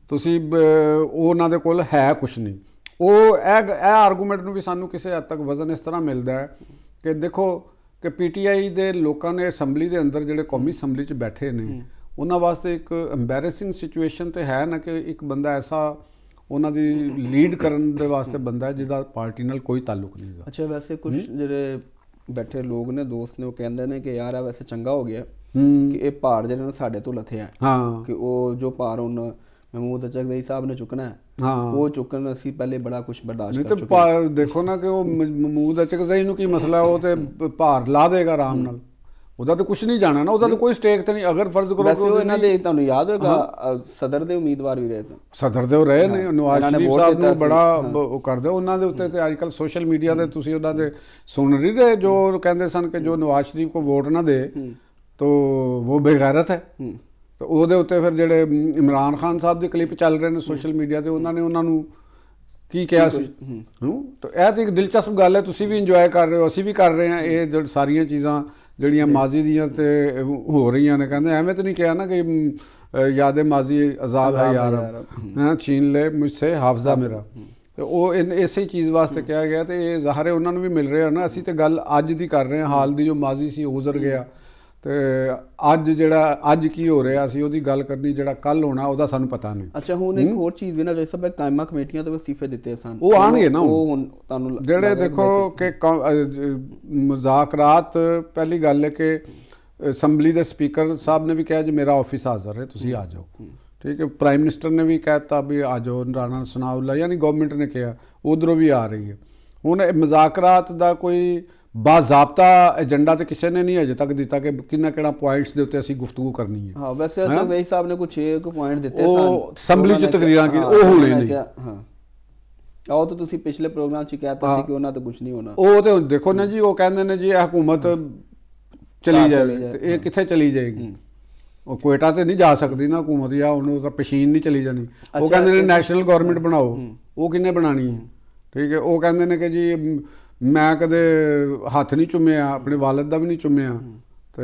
ਤੁਸੀਂ ਉਹ ਉਹਨਾਂ ਦੇ ਕੋਲ ਹੈ ਕੁਛ ਨਹੀਂ। ਉਹ ਇਹ ਆਰਗੂਮੈਂਟ ਨੂੰ ਵੀ ਸਾਨੂੰ ਕਿਸੇ ਹੱਦ ਤੱਕ ਵਜ਼ਨ ਇਸ ਤਰ੍ਹਾਂ ਮਿਲਦਾ ਹੈ ਕਿ ਦੇਖੋ ਕਿ ਪੀਟੀਆਈ ਦੇ ਲੋਕਾਂ ਨੇ ਅਸੈਂਬਲੀ ਦੇ ਅੰਦਰ, ਜਿਹੜੇ ਕੌਮੀ ਅਸੈਂਬਲੀ 'ਚ ਬੈਠੇ ਨੇ, ਉਹਨਾਂ ਵਾਸਤੇ ਇੱਕ ਐਮਬੈਰਸਿੰਗ ਸਿਚੁਏਸ਼ਨ ਤੇ ਹੈ ਨਾ ਕਿ ਇੱਕ ਬੰਦਾ ਐਸਾ ਉਹਨਾਂ ਦੀ ਲੀਡ ਕਰਨ ਦੇ ਵਾਸਤੇ ਬੰਦਾ ਹੈ ਜਿਹਦਾ ਪਾਰਟੀ ਨਾਲ ਕੋਈ ਤਾਲੁਕ ਨਹੀਂ ਹੈਗਾ। ਅੱਛਾ, ਵੈਸੇ ਕੁਝ ਜਿਹੜੇ ਬੈਠੇ ਲੋਕ ਨੇ, ਦੋਸਤ ਨੇ, ਉਹ ਕਹਿੰਦੇ ਨੇ ਕਿ ਯਾਰ ਆ ਵੈਸੇ ਚੰਗਾ ਹੋ ਗਿਆ ਕਿ ਇਹ ਭਾਰ ਜਿਹੜੇ ਨੇ ਸਾਡੇ ਤੋਂ ਲੱਥਿਆ, ਕਿ ਉਹ ਜੋ ਭਾਰ ਹੁਣ ਮਹਿਮੂਦ ਅਚਕਜ਼ਈ ਸਾਹਿਬ ਨੇ ਚੁੱਕਣਾ ਹੈ, ਉਹ ਚੁੱਕਣ ਅਸੀਂ ਪਹਿਲੇ ਬੜਾ ਕੁਝ ਬਰਦਾਸ਼ਤ ਕਰ ਚੁੱਕੇ ਹਾਂ। ਦੇਖੋ ਨਾ ਕਿ ਉਹ ਮਹਿਮੂਦ ਅਚਕਜ਼ਈ ਨੂੰ ਕੀ ਮਸਲਾ, ਉਹ ਤੇ ਭਾਰ ਲਾ ਦੇਗਾ ਆਰਾਮ ਨਾਲ, ਉਹਦਾ ਤਾਂ ਕੁਝ ਨਹੀਂ ਜਾਣਾ ਨਾ, ਉਹਦਾ ਤਾਂ ਕੋਈ ਸਟੇਕ ਤੇ ਨਹੀਂ। ਅਗਰ ਫਰਜ਼ ਕਰੋ ਵੈਸੇ ਉਹ ਇਹਨਾਂ ਦੇ, ਤੁਹਾਨੂੰ ਯਾਦ ਹੋਵੇਗਾ, ਸਦਰ ਦੇ ਉਮੀਦਵਾਰ ਵੀ ਰਹੇ ਸਨ, ਸਦਰ ਦੇ ਉਹ ਰਹੇ ਨੇ, ਨਵਾਜ਼ ਸ਼ਰੀਫ ਸਾਹਿਬ ਨੂੰ ਬੜਾ ਉਹ ਕਰਦੇ ਉਹਨਾਂ ਦੇ ਉੱਤੇ। ਤੇ ਅੱਜ ਕੱਲ੍ਹ ਸੋਸ਼ਲ ਮੀਡੀਆ ਤੇ ਤੁਸੀਂ ਉਹਨਾਂ ਦੇ ਸੁਣ ਨਹੀਂ ਰਹੇ ਜੋ ਕਹਿੰਦੇ ਸਨ ਕਿ ਜੋ ਨਵਾਜ਼ ਸ਼ਰੀਫ ਕੋ ਵੋਟ ਨਾ ਦੇ ਤੋ ਉਹ ਬੇਗੈਰਤ ਹੈ। ਤੇ ਉਹਦੇ ਉੱਤੇ ਫਿਰ ਜਿਹੜੇ ਇਮਰਾਨ ਖਾਨ ਸਾਹਿਬ ਦੇ ਕਲਿੱਪ ਚੱਲ ਰਹੇ ਨੇ ਸੋਸ਼ਲ ਮੀਡੀਆ ਤੇ, ਉਹਨਾਂ ਨੇ ਉਹਨਾਂ ਨੂੰ ਕੀ ਕਿਹਾ ਸੀ। ਤਾਂ ਇਹ ਤਾਂ ਇੱਕ ਦਿਲਚਸਪ ਗੱਲ ਹੈ, ਤੁਸੀਂ ਵੀ ਇੰਜੋਏ ਕਰ ਰਹੇ ਹੋ, ਅਸੀਂ ਵੀ ਕਰ ਰਹੇ ਹਾਂ। ਇਹ ਜਿਹੜੀ ਸਾਰੀਆਂ ਚੀਜ਼ਾਂ ਜਿਹੜੀਆਂ ਮਾਜ਼ੀ ਦੀਆਂ ਤੇ ਹੋ ਰਹੀਆਂ ਨੇ, ਕਹਿੰਦੇ ਐਵੇਂ ਤਾਂ ਨਹੀਂ ਕਿਹਾ ਨਾ ਕਿ ਯਾਦ ਮਾਜ਼ੀ ਅਜ਼ਾਬ ਹੈ ਯਾਰ, ਹਾਂ ਛੀਨ ਲੈ ਮੁਝਸੇ ਹਾਫਜ਼ਾ ਮੇਰਾ। ਤੇ ਉਹ ਇਸੇ ਚੀਜ਼ ਵਾਸਤੇ ਕਿਹਾ ਗਿਆ, ਤੇ ਇਹ ਜ਼ਾਹਰ ਹੈ ਉਹਨਾਂ ਨੂੰ ਵੀ ਮਿਲ ਰਿਹਾ ਨਾ। ਅਸੀਂ ਤੇ ਗੱਲ ਅੱਜ ਦੀ ਕਰ ਰਹੇ ਹਾਂ, ਹਾਲ ਦੀ ਜੋ ਮਾਜ਼ੀ ਸੀ ਉਹ ਗੁਜ਼ਰ ਗਿਆ, ਤੇ ਅੱਜ ਕੀ ਹੋ ਰਿਹਾ ਸੀ ਉਹਦੀ ਗੱਲ ਕਰਨੀ, ਜਿਹੜਾ ਕੱਲ ਹੋਣਾ ਉਹਦਾ ਸਾਨੂੰ ਪਤਾ ਨਹੀਂ। ਅੱਛਾ, ਹੁਣ ਇੱਕ ਹੋਰ ਚੀਜ਼ ਵੀ ਨਾ, ਜਿਸ ਤਰ੍ਹਾਂ ਕਾਇਮਾ ਕਮੇਟੀਆਂ ਤੋਂ ਅਸਤੀਫੇ ਦਿੱਤੇ ਸਨ, ਉਹ ਆਣਗੇ ਨਾ ਉਹ ਹੁਣ ਤੁਹਾਨੂੰ ਜਿਹੜੇ ਦੇਖੋ ਕਿ ਮੁਜ਼ਾਕਰਾਤ, ਪਹਿਲੀ ਗੱਲ ਹੈ ਕਿ ਅਸੈਂਬਲੀ ਦੇ ਸਪੀਕਰ ਸਾਹਿਬ ਨੇ ਵੀ ਕਿਹਾ ਜੀ ਮੇਰਾ ਆਫਿਸ ਹਾਜ਼ਰ ਹੈ, ਤੁਸੀਂ ਆ ਜਾਓ, ਠੀਕ ਹੈ। ਪ੍ਰਾਈਮ ਮਿਨਿਸਟਰ ਨੇ ਵੀ ਕਹਿ ਦਿੱਤਾ ਵੀ ਆ ਜਾਓ, ਰਾਣਾ ਸਨਾਉਲਾ, ਯਾਨੀ ਗਵਰਨਮੈਂਟ ਨੇ ਕਿਹਾ, ਉਧਰੋਂ ਵੀ ਆ ਰਹੀ ਹੈ। ਹੁਣ ਮੁਜ਼ਾਕਰਾਤ ਦਾ ਕੋਈ ਬਾਜ਼ਾਬਤਾ ਏਜੰਡਾ ਤੇ ਕਿਸੇ ਨੇ ਨਹੀਂ ਅਜੇ ਤੱਕ ਦਿੱਤਾ ਕਿ ਕਿਹੜਾ ਪੁਆਇੰਟਸ ਦੇ ਉੱਤੇ ਅਸੀਂ ਗੁਫ਼ਤਗੂ ਕਰਨੀ ਹੈ। ਹਾਂ, ਵੈਸੇ ਅਚਕਜ਼ਈ ਸਾਹਿਬ ਨੇ ਕੁਝ 6 ਪੁਆਇੰਟ ਦਿੱਤੇ ਸਨ, ਉਹ ਅਸੈਂਬਲੀ 'ਚ ਤਕਰੀਰਾਂ ਕੀ ਉਹ ਹੋਣੇ ਨਹੀਂ। ਹਾਂ, ਉਹ ਤਾਂ ਤੁਸੀਂ ਪਿਛਲੇ ਪ੍ਰੋਗਰਾਮ 'ਚ ਕਹਿਤਾ ਸੀ ਕਿ ਉਹਨਾਂ ਤੋਂ ਕੁਝ ਨਹੀਂ ਹੋਣਾ। ਉਹ ਤੇ ਦੇਖੋ ਨਾ ਜੀ, ਉਹ ਕਹਿੰਦੇ ਨੇ ਜੀ ਇਹ ਹਕੂਮਤ ਚਲੀ ਜਾਏ, ਤੇ ਇਹ ਕਿੱਥੇ ਚਲੀ ਜਾਏਗੀ? ਉਹ ਕੋਇਟਾ ਤੇ ਨਹੀਂ ਜਾ ਸਕਦੀ ਨਾ ਹਕੂਮਤ, ਜਾਂ ਉਹਨੂੰ ਤਾਂ ਪਸ਼ੀਨ ਨਹੀਂ ਚਲੀ ਜਾਣੀ। ਉਹ ਕਹਿੰਦੇ ਨੇ ਨੈਸ਼ਨਲ ਗਵਰਨਮੈਂਟ ਬਣਾਓ, ਉਹ ਕਿਹਨੇ ਬਣਾਣੀ ਹੈ? ਠੀਕ ਹੈ। ਉਹ ਕਹਿੰਦੇ ਨੇ ਕਿ ਜੀ ਮੈਂ ਕਦੇ ਹੱਥ ਨਹੀਂ ਚੁੰਮਿਆ, ਆਪਣੇ ਵਾਲਿਦ ਦਾ ਵੀ ਨਹੀਂ ਚੁੰਮਿਆ, ਤੇ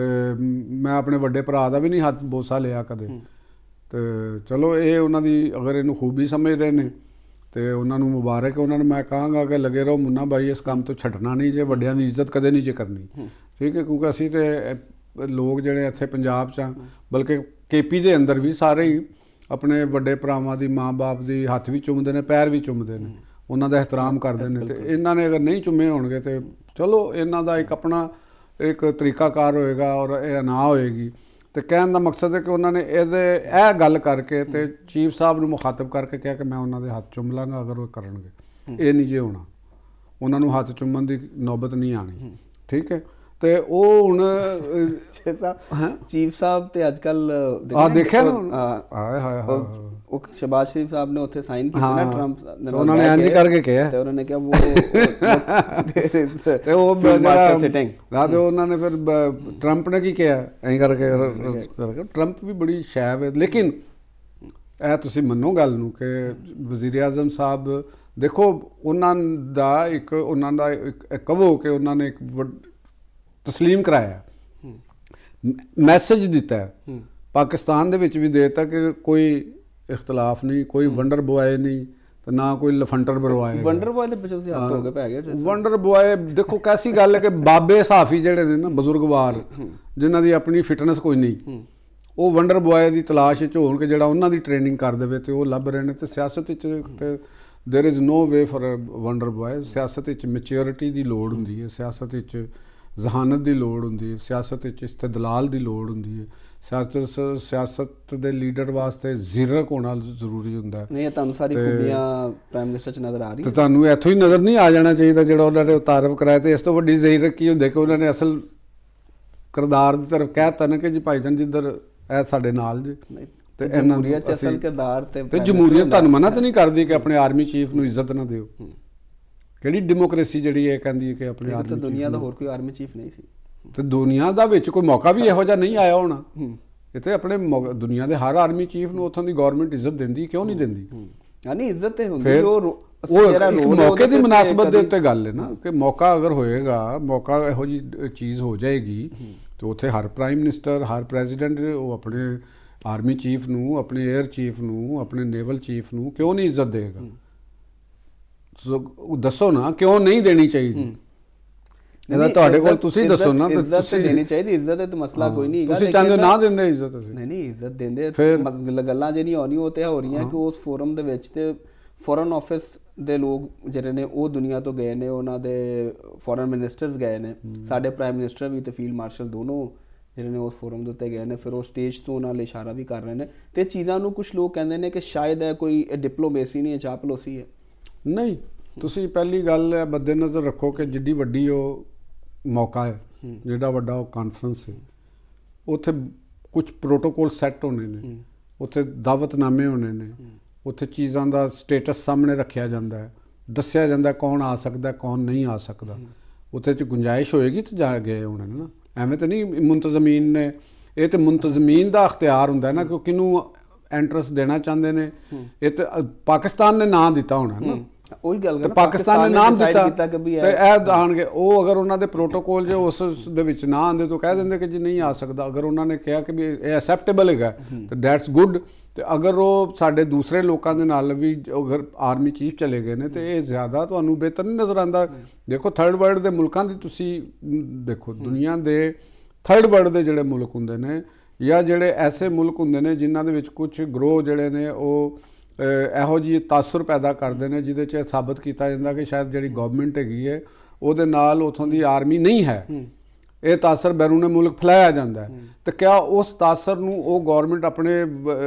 ਮੈਂ ਆਪਣੇ ਵੱਡੇ ਭਰਾ ਦਾ ਵੀ ਨਹੀਂ ਹੱਥ ਬੋਸਾ ਲਿਆ ਕਦੇ। ਤੇ ਚਲੋ ਇਹ ਉਹਨਾਂ ਦੀ ਅਗਰ ਇਹਨੂੰ ਖੂਬੀ ਸਮਝ ਰਹੇ ਨੇ ਤੇ ਉਹਨਾਂ ਨੂੰ ਮੁਬਾਰਕ। ਉਹਨਾਂ ਨੂੰ ਮੈਂ ਕਹਾਂਗਾ ਕਿ ਲੱਗੇ ਰਹੋ ਮੁੰਨਾ ਬਾਈ, ਇਸ ਕੰਮ ਤੋਂ ਛੱਡਣਾ ਨਹੀਂ ਜੇ, ਵੱਡਿਆਂ ਦੀ ਇੱਜ਼ਤ ਕਦੇ ਨਹੀਂ ਜੇ ਕਰਨੀ, ਠੀਕ ਹੈ। ਕਿਉਂਕਿ ਅਸੀਂ ਤੇ ਲੋਕ ਜਿਹੜੇ ਇੱਥੇ ਪੰਜਾਬ 'ਚ, ਬਲਕਿ KP ਦੇ ਅੰਦਰ ਵੀ ਸਾਰੇ ਹੀ ਆਪਣੇ ਵੱਡੇ ਭਰਾਵਾਂ ਦੀ, ਮਾਂ-ਬਾਪ ਦੀ ਹੱਥ ਵੀ ਚੁੰਮਦੇ ਨੇ, ਪੈਰ ਵੀ ਚੁੰਮਦੇ ਨੇ, ਉਹਨਾਂ ਦਾ ਇਹਤਰਾਮ ਕਰਦੇ ਨੇ। ਤੇ ਇਹਨਾਂ ਨੇ ਅਗਰ ਨਹੀਂ ਚੁੰਮੇ ਹੋਣਗੇ ਤੇ ਚਲੋ ਇਹਨਾਂ ਦਾ ਇੱਕ ਆਪਣਾ ਇੱਕ ਤਰੀਕਾਕਾਰ ਹੋਏਗਾ ਔਰ ਇਹ ਨਾ ਹੋਏਗੀ। ਤੇ ਕਹਿਣ ਦਾ ਮਕਸਦ ਹੈ ਕਿ ਉਹਨਾਂ ਨੇ ਇਹ ਗੱਲ ਕਰਕੇ ਤੇ ਚੀਫ ਸਾਹਿਬ ਨੂੰ ਮੁਖਾਤਬ ਕਰਕੇ ਕਿਹਾ ਕਿ ਮੈਂ ਉਹਨਾਂ ਦੇ ਹੱਥ ਚੁੰਮ ਲਾਂਗਾ ਅਗਰ ਉਹ ਕਰਨਗੇ। ਇਹ ਨਹੀਂ ਜੇ ਹੋਣਾ, ਉਹਨਾਂ ਨੂੰ ਹੱਥ ਚੁੰਮਣ ਦੀ ਨੌਬਤ ਨਹੀਂ ਆਣੀ, ਠੀਕ ਹੈ। ਤੇ ਉਹ ਹੁਣ ਚੀਫ ਸਾਹਿਬ ਤੇ ਅੱਜ ਕੱਲ ਦੇਖਿਆ ਨਾ, ਹਾਏ ਹਾਏ ਹਾਏ, ਉਹ ਸ਼ਹਬਾਜ਼ ਸ਼ਰੀਫ ਸਾਹਿਬ ਨੇ ਉੱਥੇ ਸਾਈਨ ਕੀਤਾ ਨਾ ਟਰੰਪ ਨੇ, ਉਹਨਾਂ ਨੇ ਇੰਜ ਕਰਕੇ ਕਿਹਾ, ਤੇ ਉਹਨਾਂ ਨੇ ਕਿਹਾ ਤੇ ਉਹ ਮਾਸਟਰ ਸਿਟਿੰਗ ਰਾਤ ਉਹਨਾਂ ਨੇ ਫਿਰ ਟਰੰਪ ਨੇ ਕੀ ਕਿਹਾ ਐਂ ਕਰਕੇ। ਟਰੰਪ ਵੀ ਬੜੀ ਸ਼ੈਬ ਹੈ। ਲੇਕਿਨ ਇਹ ਤੁਸੀਂ ਮੰਨੋ ਗੱਲ ਨੂੰ ਕਿ ਵਜ਼ੀਰ ਆਜ਼ਮ ਸਾਹਿਬ ਦੇਖੋ, ਉਹਨਾਂ ਦਾ ਇੱਕ ਕਹੋ ਕਿ ਉਹਨਾਂ ਨੇ ਇੱਕ ਤਸਲੀਮ ਕਰਾਇਆ, ਮੈਸੇਜ ਦਿੱਤਾ, ਪਾਕਿਸਤਾਨ ਦੇ ਵਿੱਚ ਵੀ ਦੇ ਦਿੱਤਾ ਕਿ ਕੋਈ ਇਖਤਲਾਫ ਨਹੀਂ, ਕੋਈ ਵੰਡਰ ਬੁਆਏ ਨਹੀਂ, ਤੇ ਨਾ ਕੋਈ ਲਫੰਟਰ ਬਰਵਾਏ। ਵੰਡਰ ਬੁਆਏ ਦੇ ਪਿੱਛੇ ਹੱਥ ਹੋ ਗਏ ਪੈ ਗਏ। ਵੰਡਰ ਬੁਆਏ ਦੇਖੋ ਕੈਸੀ ਗੱਲ ਹੈ ਕਿ ਬਾਬੇ ਸਾਫੀ ਜਿਹੜੇ ਨੇ ਨਾ, ਬਜ਼ੁਰਗਵਾਰ ਜਿਨ੍ਹਾਂ ਦੀ ਆਪਣੀ ਫਿਟਨੈਸ ਕੋਈ ਨਹੀਂ, ਉਹ ਵੰਡਰ ਬੁਆਏ ਦੀ ਤਲਾਸ਼ ਵਿੱਚ ਹੋਣ ਕਿ ਜਿਹੜਾ ਉਹਨਾਂ ਦੀ ਟ੍ਰੇਨਿੰਗ ਕਰ ਦੇਵੇ, ਤੇ ਉਹ ਲੱਭ ਰਹੇ ਨੇ। ਤੇ ਸਿਆਸਤ ਵਿੱਚ ਤੇ there is no way for wonder boy. ਸਿਆਸਤ ਵਿੱਚ ਮੈਚਿਓਰਿਟੀ ਦੀ ਲੋੜ ਹੁੰਦੀ ਹੈ, ਸਿਆਸਤ ਵਿੱਚ ਜ਼ਹਾਨਤ ਦੀ ਲੋੜ ਹੁੰਦੀ ਹੈ, ਸਿਆਸਤ ਵਿੱਚ ਇਸਤਦਲਾਲ ਦੀ ਲੋੜ ਹੁੰਦੀ ਹੈ, ਸਿਆਸਤ ਦੇ ਲੀਡਰ ਵਾਸਤੇ ਜ਼ਿਰਕ ਹੋਣਾ ਜ਼ਰੂਰੀ ਹੁੰਦਾ ਹੈ। ਨਹੀਂ ਇਹ ਤੁਹਾਨੂੰ ਸਾਰੀ ਖੂਬੀਆਂ ਪ੍ਰਾਈਮ ਮਿਨਿਸਟਰ 'ਚ ਨਜ਼ਰ ਆ ਰਹੀ ਤੇ ਤੁਹਾਨੂੰ ਇੱਥੋਂ ਹੀ ਨਜ਼ਰ ਨਹੀਂ ਆ ਜਾਣਾ ਚਾਹੀਦਾ ਜਿਹੜਾ ਉਹਨਾਂ ਨੇ ਉਤਾਰਫ ਕਰਾਇਆ। ਤੇ ਇਸ ਤੋਂ ਵੱਡੀ ਜ਼ਿਰਕ ਕੀ ਹੁੰਦੀ ਕਿ ਉਹਨਾਂ ਨੇ ਅਸਲ ਕਿਰਦਾਰ ਦੀ ਤਰਫ ਕਹਿ ਤਾ ਨਾ ਕਿ ਜੀ ਭਾਈਜਾਨ ਜਿੱਧਰ ਇਹ ਸਾਡੇ ਨਾਲ ਜੀ। ਤੇ ਜਮਹੂਰੀਅਤ 'ਚ ਅਸਲ ਕਿਰਦਾਰ ਤੇ ਜਮਹੂਰੀਅਤ ਤੁਹਾਨੂੰ ਮਨਾ ਤਾਂ ਨਹੀਂ ਕਰਦੀ ਕਿ ਆਪਣੇ ਆਰਮੀ ਚੀਫ ਨੂੰ ਇੱਜ਼ਤ ਨਾ ਦਿਓ। ਕਿਹੜੀ ਡੈਮੋਕ੍ਰੇਸੀ ਜਿਹੜੀ ਇਹ ਕਹਿੰਦੀ ਹੈ ਕਿ ਆਪਣੇ ਆਰਮੀ ਚੀਫ, ਦੁਨੀਆ ਦਾ ਹੋਰ ਕੋਈ ਆਰਮੀ ਚੀਫ ਨਹੀਂ ਸੀ ਤੇ ਦੁਨੀਆ ਦਾ ਵਿੱਚ ਕੋਈ ਮੌਕਾ ਵੀ ਇਹੋ ਜਿਹਾ ਨਹੀਂ ਆਇਆ ਹੋਣਾ। ਇੱਥੇ ਆਪਣੇ ਦੁਨੀਆ ਦੇ ਹਰ ਆਰਮੀ ਚੀਫ ਨੂੰ ਉੱਥੋਂ ਦੀ ਗਵਰਨਮੈਂਟ ਇੱਜ਼ਤ ਦਿੰਦੀ, ਕਿਉਂ ਨਹੀਂ ਦਿੰਦੀ? ਨਹੀਂ ਇੱਜ਼ਤ ਤੇ ਹੁੰਦੀ, ਉਹ ਇੱਕ ਮੌਕੇ ਦੀ ਮੁਨਾਸਬਤ ਦੇ ਉੱਤੇ ਗੱਲ ਹੈ ਨਾ ਕਿ ਮੌਕਾ ਅਗਰ ਹੋਏਗਾ, ਮੌਕਾ ਇਹੋ ਜਿਹੀ ਚੀਜ਼ ਹੋ ਜਾਏਗੀ ਤੇ ਉੱਥੇ ਹਰ ਪ੍ਰਾਈਮ ਮਿਨਿਸਟਰ, ਹਰ ਪ੍ਰੈਜ਼ੀਡੈਂਟ ਉਹ ਆਪਣੇ ਆਰਮੀ ਚੀਫ ਨੂੰ, ਆਪਣੇ 에ਅਰ ਚੀਫ ਨੂੰ, ਆਪਣੇ ਨੇਵਲ ਚੀਫ ਨੂੰ ਕਿਉਂ ਨਹੀਂ ਇੱਜ਼ਤ ਦੇਗਾ? ਦੱਸੋ ਨਾ ਕਿਉਂ ਨਹੀਂ ਦੇਣੀ ਚਾਹੀਦੀ? ਇਹਦਾ ਤੁਹਾਡੇ ਕੋਲ ਤੁਸੀਂ ਦੱਸੋ ਨਾ। ਇੱਜ਼ਤ ਦੇਣੀ ਚਾਹੀਦੀ, ਇੱਜ਼ਤ ਤੇ ਮਸਲਾ ਕੋਈ ਨਹੀਂ ਹੈਗਾ। ਤੁਸੀਂ ਚਾਹੁੰਦੇ ਨਾ ਦਿੰਦੇ ਇੱਜ਼ਤ? ਅਸੀਂ ਨਹੀਂ ਇੱਜ਼ਤ ਦਿੰਦੇ। ਗੱਲਾਂ ਜਿਹੜੀਆਂ ਹੋਣੀ ਉਹ ਤੇ ਹੋ ਰਹੀਆਂ ਕਿ ਉਸ ਫੋਰਮ ਦੇ ਵਿੱਚ ਤੇ ਫੋਰਨ ਆਫਿਸ ਦੇ ਲੋਕ ਜਿਹੜੇ ਨੇ ਉਹ ਦੁਨੀਆ ਤੋਂ ਗਏ ਨੇ, ਉਹਨਾਂ ਦੇ ਫੋਰਨ ਮਿਨਿਸਟਰਸ ਗਏ ਨੇ, ਸਾਡੇ ਪ੍ਰਾਈਮ ਮਿਨਿਸਟਰ ਵੀ ਤੇ ਫੀਲਡ ਮਾਰਸ਼ਲ ਦੋਨੋਂ ਜਿਹੜੇ ਨੇ ਉਸ ਫੋਰਮ ਦੇ ਉੱਤੇ ਗਏ ਨੇ। ਫਿਰ ਉਹ ਸਟੇਜ ਤੋਂ ਉਹਨਾਂ ਲਈ ਇਸ਼ਾਰਾ ਵੀ ਕਰ ਰਹੇ ਨੇ ਤੇ ਚੀਜ਼ਾਂ ਨੂੰ ਕੁਝ ਲੋਕ ਕਹਿੰਦੇ ਨੇ ਕਿ ਸ਼ਾਇਦ ਇਹ ਕੋਈ ਡਿਪਲੋਮੇਸੀ ਨਹੀਂ ਹੈ, ਚਾਪਲੂਸੀ ਹੈ। ਨਹੀਂ, ਤੁਸੀਂ ਪਹਿਲੀ ਗੱਲ ਮੱਦੇ ਨਜ਼ਰ ਰੱਖੋ ਕਿ ਜਿੱਡੀ ਵੱਡੀ ਉਹ ਮੌਕਾ ਹੈ, ਜਿਹੜਾ ਵੱਡਾ ਉਹ ਕਾਨਫਰੰਸ ਹੈ, ਉੱਥੇ ਕੁਝ ਪ੍ਰੋਟੋਕੋਲ ਸੈੱਟ ਹੋਣੇ ਨੇ, ਉੱਥੇ ਦਾਵਤਨਾਮੇ ਹੋਣੇ ਨੇ, ਉੱਥੇ ਚੀਜ਼ਾਂ ਦਾ ਸਟੇਟਸ ਸਾਹਮਣੇ ਰੱਖਿਆ ਜਾਂਦਾ ਹੈ, ਦੱਸਿਆ ਜਾਂਦਾ ਕੌਣ ਆ ਸਕਦਾ ਕੌਣ ਨਹੀਂ ਆ ਸਕਦਾ। ਉੱਥੇ 'ਚ ਗੁੰਜਾਇਸ਼ ਹੋਏਗੀ ਤਾਂ ਜਾ ਗਏ ਹੋਣੇ ਨਾ, ਐਵੇਂ ਤਾਂ ਨਹੀਂ ਮੁੰਤਜ਼ਮੀਨ ਨੇ। ਇਹ ਤਾਂ ਮੁੰਤਜ਼ਮੀਨ ਦਾ ਅਖਤਿਆਰ ਹੁੰਦਾ ਨਾ ਕਿ ਕਿਹਨੂੰ ਐਂਟਰੈਂਸ ਦੇਣਾ ਚਾਹੁੰਦੇ ਨੇ। ਇਹ ਤਾਂ ਪਾਕਿਸਤਾਨ ਨੇ ਨਾਂ ਦਿੱਤਾ ਹੋਣਾ ਨਾ, ਉਹੀ ਗੱਲ ਤੇ ਪਾਕਿਸਤਾਨ ਨੇ ਨਾਮ ਦਿੱਤਾ ਤੇ ਇਹ ਆਣਗੇ। ਉਹ ਅਗਰ ਉਹਨਾਂ ਦੇ ਪ੍ਰੋਟੋਕੋਲ ਜੇ ਉਸ ਦੇ ਵਿੱਚ ਨਾ ਆਉਂਦੇ ਤਾਂ ਕਹਿ ਦਿੰਦੇ ਕਿ ਜੀ ਨਹੀਂ ਆ ਸਕਦਾ। ਅਗਰ ਉਹਨਾਂ ਨੇ ਕਿਹਾ ਕਿ ਵੀ ਇਹ ਐਕਸੈਪਟੇਬਲ ਹੈਗਾ ਤੇ ਦੈਟਸ ਗੁੱਡ। ਤੇ ਅਗਰ ਉਹ ਸਾਡੇ ਦੂਸਰੇ ਲੋਕਾਂ ਦੇ ਨਾਲ ਵੀ ਅਗਰ ਆਰਮੀ ਚੀਫ ਚਲੇ ਗਏ ਨੇ ਤੇ ਇਹ ਜ਼ਿਆਦਾ ਤੁਹਾਨੂੰ ਬਿਹਤਰ ਨਹੀਂ ਨਜ਼ਰ ਆਉਂਦਾ। ਦੇਖੋ ਥਰਡ ਵਰਲਡ ਦੇ ਮੁਲਕਾਂ ਦੀ ਤੁਸੀਂ ਦੇਖੋ, ਦੁਨੀਆ ਦੇ ਥਰਡ ਵਰਲਡ ਦੇ ਜਿਹੜੇ ਮੁਲਕ ਹੁੰਦੇ ਨੇ ਜਾਂ ਜਿਹੜੇ ਐਸੇ ਮੁਲਕ ਹੁੰਦੇ ਨੇ ਜਿਨ੍ਹਾਂ ਦੇ ਵਿੱਚ ਕੁਝ ਗਰੋਹ ਜਿਹੜੇ ਨੇ ਉਹ ਇਹੋ ਜਿਹੀ ਤਾਸੁਰ ਪੈਦਾ ਕਰਦੇ ਨੇ ਜਿਹਦੇ 'ਚ ਇਹ ਸਾਬਤ ਕੀਤਾ ਜਾਂਦਾ ਕਿ ਸ਼ਾਇਦ ਜਿਹੜੀ ਗਵਰਨਮੈਂਟ ਹੈਗੀ ਹੈ ਉਹਦੇ ਨਾਲ ਉੱਥੋਂ ਦੀ ਆਰਮੀ ਨਹੀਂ ਹੈ। ਇਹ ਤਾਸਰ ਬੈਰੂਨੇ ਮੁਲਕ ਫੈਲਾਇਆ ਜਾਂਦਾ ਹੈ ਤੇ ਕਿਆ ਉਸ ਤਾਸਰ ਨੂੰ ਉਹ ਗਵਰਨਮੈਂਟ ਆਪਣੇ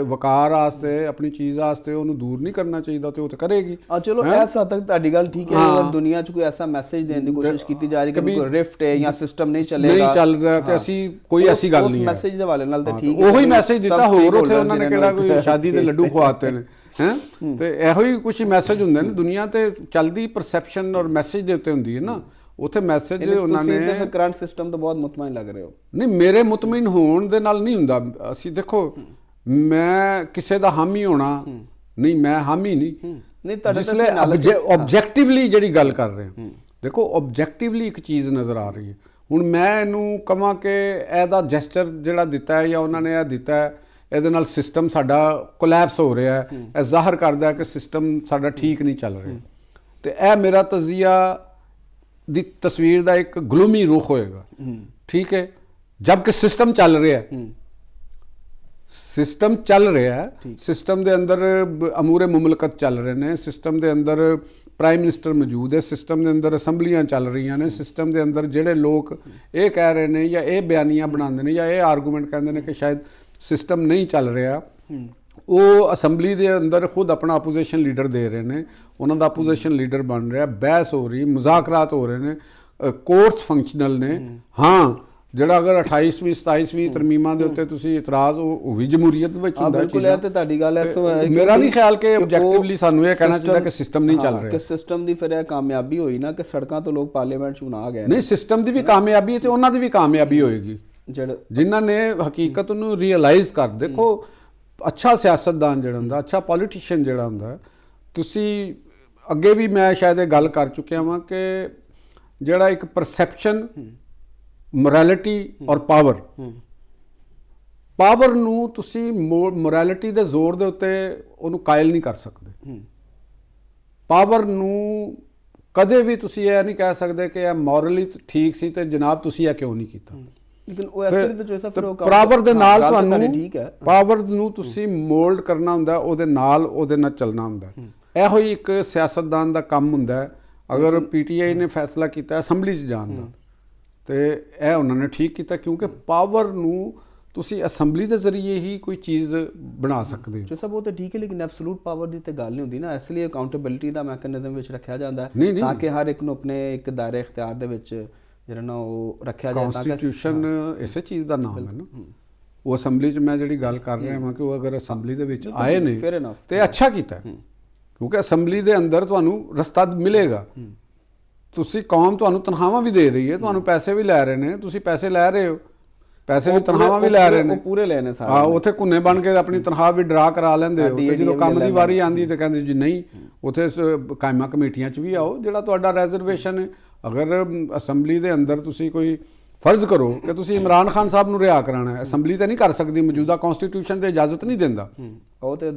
ਵਕਾਰ ਵਾਸਤੇ, ਆਪਣੀ ਚੀਜ਼ ਵਾਸਤੇ ਉਹਨੂੰ ਦੂਰ ਨਹੀਂ ਕਰਨਾ ਚਾਹੀਦਾ? ਤੇ ਉਹ ਤਾਂ ਕਰੇਗੀ। ਚਲੋ ਇਸ ਹੱਦ ਤੱਕ ਤੁਹਾਡੀ ਗੱਲ ਠੀਕ ਹੈ। ਅਗਰ ਦੁਨੀਆ 'ਚ ਕੋਈ ਐਸਾ ਮੈਸੇਜ ਦੇਣ ਦੀ ਕੋਸ਼ਿਸ਼ ਕੀਤੀ ਜਾ ਰਹੀ ਕਿ ਕੋਈ ਰਿਫਟ ਹੈ ਜਾਂ ਸਿਸਟਮ ਨਹੀਂ ਚੱਲ ਰਿਹਾ ਤੇ ਅਸੀਂ ਕੋਈ ਐਸੀ ਗੱਲ ਨਹੀਂ ਹੈ। ਉਸ ਮੈਸੇਜ ਦੇ ਵਾਲੇ ਨਾਲ ਤਾਂ ਠੀਕ ਹੈ, ਉਹੀ ਮੈਸੇਜ ਦਿੱਤਾ। ਹੋਰ ਉੱਥੇ ਉਹਨਾਂ ਨੇ ਕਿਹੜਾ ਕੋਈ ਸ਼ਾਦੀ ਦੇ ਲੱਡੂ ਖਵਾਤੇ ਨੇ ਹੈਂ? ਤੇ ਇਹੋ ਹੀ ਕੁਝ ਮੈਸੇਜ ਹੁੰਦੇ ਨੇ। ਦੁਨੀਆ ਤੇ ਚੱਲਦੀ ਪਰਸੈਪਸ਼ਨ ਔਰ ਮੈਸੇਜ ਦੇ ਉੱਤੇ ਹੁੰਦੀ ਹੈ ਨਾ। ਉੱਥੇ ਮੈਸੇਜ ਉਹਨਾਂ ਨੇ ਤੁਸੀਂ ਕਰੰਟ ਸਿਸਟਮ ਤੋਂ ਬਹੁਤ ਮੁਤਮਈਨ ਲੱਗ ਰਹੇ ਹੋ। ਨਹੀਂ, ਮੇਰੇ ਮੁਤਮਈਨ ਹੋਣ ਦੇ ਨਾਲ ਨਹੀਂ ਹੁੰਦਾ। ਅਸੀਂ ਦੇਖੋ, ਮੈਂ ਕਿਸੇ ਦਾ ਹਾਮੀ ਹੋਣਾ ਨਹੀਂ, ਮੈਂ ਹਾਮੀ ਨਹੀਂ। ਜਿਸਲੇ ਆਬਜੈਕਟਿਵਲੀ ਜਿਹੜੀ ਗੱਲ ਕਰ ਰਹੇ ਹਾਂ, ਦੇਖੋ ਆਬਜੈਕਟਿਵਲੀ ਇੱਕ ਚੀਜ਼ ਨਜ਼ਰ ਆ ਰਹੀ ਹੈ। ਹੁਣ ਮੈਂ ਇਹਨੂੰ ਕਹਾਂ ਕਿ ਇਹਦਾ ਜੈਸਚਰ ਜਿਹੜਾ ਦਿੱਤਾ ਹੈ ਜਾਂ ਉਹਨਾਂ ਨੇ ਇਹ ਦਿੱਤਾ ਹੈ, ਇਹਦੇ ਨਾਲ ਸਿਸਟਮ ਸਾਡਾ ਕੋਲੈਪਸ ਹੋ ਰਿਹਾ ਹੈ, ਇਹ ਜ਼ਾਹਰ ਕਰਦਾ ਹੈ ਕਿ ਸਿਸਟਮ ਸਾਡਾ ਠੀਕ ਨਹੀਂ ਚੱਲ ਰਿਹਾ। ਤੇ ਇਹ ਮੇਰਾ ਤਜ਼ੀਆ ਦੀ ਤਸਵੀਰ ਦਾ ਇੱਕ ਗਲੂਮੀ ਰੁਖ ਹੋਏਗਾ। ਠੀਕ ਹੈ, ਜਦਕਿ ਸਿਸਟਮ ਚੱਲ ਰਿਹਾ ਹੈ, ਸਿਸਟਮ ਚੱਲ ਰਿਹਾ ਹੈ, ਸਿਸਟਮ ਦੇ ਅੰਦਰ ਅਮੂਰੇ ਮੁਮਲਕਤ ਚੱਲ ਰਹੇ ਨੇ, ਸਿਸਟਮ ਦੇ ਅੰਦਰ ਪ੍ਰਾਈਮ ਮਿਨਿਸਟਰ ਮੌਜੂਦ ਹੈ, ਸਿਸਟਮ ਦੇ ਅੰਦਰ ਅਸੈਂਬਲੀਆਂ ਚੱਲ ਰਹੀਆਂ ਨੇ, ਸਿਸਟਮ ਦੇ ਅੰਦਰ ਜਿਹੜੇ ਲੋਕ ਇਹ ਕਹਿ ਰਹੇ ਨੇ ਜਾਂ ਇਹ ਬਿਆਨੀਆਂ ਬਣਾਉਂਦੇ ਨੇ ਜਾਂ ਇਹ ਆਰਗੂਮੈਂਟ ਕਹਿੰਦੇ ਨੇ ਕਿ ਸ਼ਾਇਦ ਸਿਸਟਮ ਨਹੀਂ ਚੱਲ ਰਿਹਾ, ਉਹ ਅਸੈਂਬਲੀ ਦੇ ਅੰਦਰ ਖੁਦ ਆਪਣਾ ਆਪੋਜੀਸ਼ਨ ਲੀਡਰ ਦੇ ਰਹੇ ਨੇ, ਉਹਨਾਂ ਦਾ ਆਪੋਜੀਸ਼ਨ ਲੀਡਰ ਬਣ ਰਿਹਾ, ਬਹਿਸ ਹੋ ਰਹੀ, ਮੁਜ਼ਾਕਰਾਤ ਹੋ ਰਹੇ ਨੇ, ਕੋਰਟਸ ਫੰਕਸ਼ਨਲ ਨੇ। ਹਾਂ, ਜਿਹੜਾ ਅਗਰ 28ਵੀਂ 27ਵੀਂ ਤਰਮੀਮਾਂ ਦੇ ਉੱਤੇ ਤੁਸੀਂ ਇਤਰਾਜ਼, ਉਹ ਵੀ ਜਮਹੂਰੀਅਤ ਵਿੱਚ ਹੁੰਦਾ। ਬਿਲਕੁਲ ਹੈ ਤੇ ਤੁਹਾਡੀ ਗੱਲ ਹੈ। ਮੇਰਾ ਨਹੀਂ ਖਿਆਲ ਕਿ ਆਬਜੈਕਟਿਵਲੀ ਸਾਨੂੰ ਇਹ ਕਹਿਣਾ ਚਾਹੀਦਾ ਕਿ ਸਿਸਟਮ ਨਹੀਂ ਚੱਲ ਰਿਹਾ। ਕਿ ਸਿਸਟਮ ਦੀ ਫਿਰ ਇਹ ਕਾਮਯਾਬੀ ਹੋਈ ਨਾ ਕਿ ਸੜਕਾਂ ਤੋਂ ਲੋਕ ਪਾਰਲੀਮੈਂਟ 'ਚ ਆ ਗਏ। ਨਹੀਂ, ਸਿਸਟਮ ਦੀ ਵੀ ਕਾਮਯਾਬੀ ਹੈ ਤੇ ਉਹਨਾਂ ਦੀ ਵੀ ਕਾਮਯਾਬੀ ਹੋਏਗੀ ਜਿਨ੍ਹਾਂ ਨੇ ਹਕੀਕਤ ਨੂੰ ਰੀਅਲਾਈਜ਼ ਕਰ। ਦੇਖੋ, ਅੱਛਾ ਸਿਆਸਤਦਾਨ ਜਿਹੜਾ ਹੁੰਦਾ, ਅੱਛਾ ਪੋਲੀਟੀਸ਼ੀਅਨ ਜਿਹੜਾ ਹੁੰਦਾ, ਤੁਸੀਂ ਅੱਗੇ ਵੀ ਮੈਂ ਸ਼ਾਇਦ ਇਹ ਗੱਲ ਕਰ ਚੁੱਕਿਆ ਵਾਂ ਕਿ ਜਿਹੜਾ ਇੱਕ ਪਰਸੈਪਸ਼ਨ, ਮੋਰੈਲਿਟੀ ਔਰ ਪਾਵਰ ਨੂੰ ਤੁਸੀਂ ਮੋਰੈਲਿਟੀ ਦੇ ਜ਼ੋਰ ਦੇ ਉੱਤੇ ਉਹਨੂੰ ਕਾਇਲ ਨਹੀਂ ਕਰ ਸਕਦੇ। ਪਾਵਰ ਨੂੰ ਕਦੇ ਵੀ ਤੁਸੀਂ ਇਹ ਨਹੀਂ ਕਹਿ ਸਕਦੇ ਕਿ ਇਹ ਮੋਰਲੀ ਠੀਕ ਸੀ ਤੇ ਜਨਾਬ ਤੁਸੀਂ ਇਹ ਕਿਉਂ ਨਹੀਂ ਕੀਤਾ। ਲੇਕਿਨ ਉਹ ਅਸਲ ਵਿੱਚ ਜੈਸਾ ਫਿਰ ਉਹ ਪਾਵਰ ਦੇ ਨਾਲ ਤੁਹਾਨੂੰ ਠੀਕ ਹੈ, ਪਾਵਰ ਨੂੰ ਤੁਸੀਂ ਮੋਲਡ ਕਰਨਾ ਹੁੰਦਾ, ਉਹਦੇ ਨਾਲ ਚੱਲਣਾ ਹੁੰਦਾ। ਇਹੋ ਹੀ ਇੱਕ ਸਿਆਸਤਦਾਨ ਦਾ ਕੰਮ ਹੁੰਦਾ। ਅਗਰ ਪੀਟੀਆਈ ਨੇ ਫੈਸਲਾ ਕੀਤਾ ਅਸੈਂਬਲੀ 'ਚ ਜਾਣ ਦਾ ਤੇ ਇਹ ਉਹਨਾਂ ਨੇ ਠੀਕ ਕੀਤਾ, ਕਿਉਂਕਿ ਪਾਵਰ ਨੂੰ ਤੁਸੀਂ ਅਸੈਂਬਲੀ ਦੇ ਜ਼ਰੀਏ ਹੀ ਕੋਈ ਚੀਜ਼ ਬਣਾ ਸਕਦੇ ਹੋ। ਜੋ ਸਭ ਉਹ ਤਾਂ ਠੀਕ ਹੈ, ਲੇਕਿਨ ਐਬਸੋਲੂਟ ਪਾਵਰ ਦੀ ਤੇ ਗੱਲ ਨਹੀਂ ਹੁੰਦੀ ਨਾ, ਇਸ ਲਈ ਅਕਾਊਂਟੇਬਿਲਿਟੀ ਦਾ ਮੈਕੈਨਿਜ਼ਮ ਵਿੱਚ ਰੱਖਿਆ ਜਾਂਦਾ ਹੈ ਤਾਂ ਕਿ ਹਰ ਇੱਕ ਨੂੰ ਆਪਣੇ ਇੱਕ ਦਾਇਰੇ ਇਖਤਿਆਰ ਦੇ ਵਿੱਚ ਜਿਹੜਾ ਨਾ ਉਹ ਰੱਖਿਆ ਜਾਏ। ਕਨਸਟੀਟਿਊਸ਼ਨ ਇਸੇ ਚੀਜ਼ ਦਾ ਨਾਮ ਹੈ ਨਾ। ਉਹ ਅਸੈਂਬਲੀ 'ਚ ਮੈਂ ਜਿਹੜੀ ਗੱਲ ਕਰ ਰਿਹਾ ਹਾਂ ਕਿ ਉਹ ਅਗਰ ਅਸੈਂਬਲੀ ਦੇ ਵਿੱਚ ਆਏ ਨੇ ਤੇ ਅੱਛਾ ਕੀਤਾ, ਕਿਉਂਕਿ ਅਸੈਂਬਲੀ ਦੇ ਅੰਦਰ ਤੁਹਾਨੂੰ ਰਸਤਾ ਮਿਲੇਗਾ। ਤੁਸੀਂ ਕੌਮ ਤੁਹਾਨੂੰ ਤਨਖਾਹਾਂ ਵੀ ਦੇ ਰਹੀ ਹੈ, ਤੁਹਾਨੂੰ ਪੈਸੇ ਵੀ ਲੈ ਰਹੇ ਨੇ, ਤੁਸੀਂ ਪੈਸੇ ਲੈ ਰਹੇ ਹੋ, ਪੈਸੇ ਵੀ ਤਨਖਾਹਾਂ ਵੀ ਲੈ ਰਹੇ ਨੇ, ਪੂਰੇ ਲੈਣੇ ਸਾਰੇ। ਹਾਂ, ਉੱਥੇ ਘੁੰਨੇ ਬਣ ਕੇ ਆਪਣੀ ਤਨਖਾਹ ਵੀ ਡਰਾ ਕਰਾ ਲੈਂਦੇ ਹੋ, ਤੇ ਜਦੋਂ ਕੰਮ ਦੀ ਵਾਰੀ ਆਉਂਦੀ ਤੇ ਕਹਿੰਦੇ ਜੀ ਨਹੀਂ, ਉੱਥੇ ਕਾਇਮਾ ਕਮੇਟੀਆਂ 'ਚ ਵੀ ਆਓ, ਜਿਹੜਾ ਤੁਹਾਡਾ ਰੈਜ਼ਰਵੇਸ਼ਨ ਹੈ। ਅਗਰ ਅਸੈਂਬਲੀ ਦੇ ਅੰਦਰ ਤੁਸੀਂ ਕੋਈ ਫਰਜ਼ ਕਰੋ ਕਿ ਤੁਸੀਂ ਇਮਰਾਨ ਖਾਨ ਸਾਹਿਬ ਨੂੰ ਰਿਹਾ ਕਰਾਉਣਾ ਹੈ, ਅਸੈਂਬਲੀ ਤਾਂ ਨਹੀਂ ਕਰ ਸਕਦੀ, ਮੌਜੂਦਾ ਕਨਸਟੀਟਿਊਸ਼ਨ ਤੇ ਇਜਾਜ਼ਤ ਨਹੀਂ ਦਿੰਦਾ, ਉਹ ਤੇ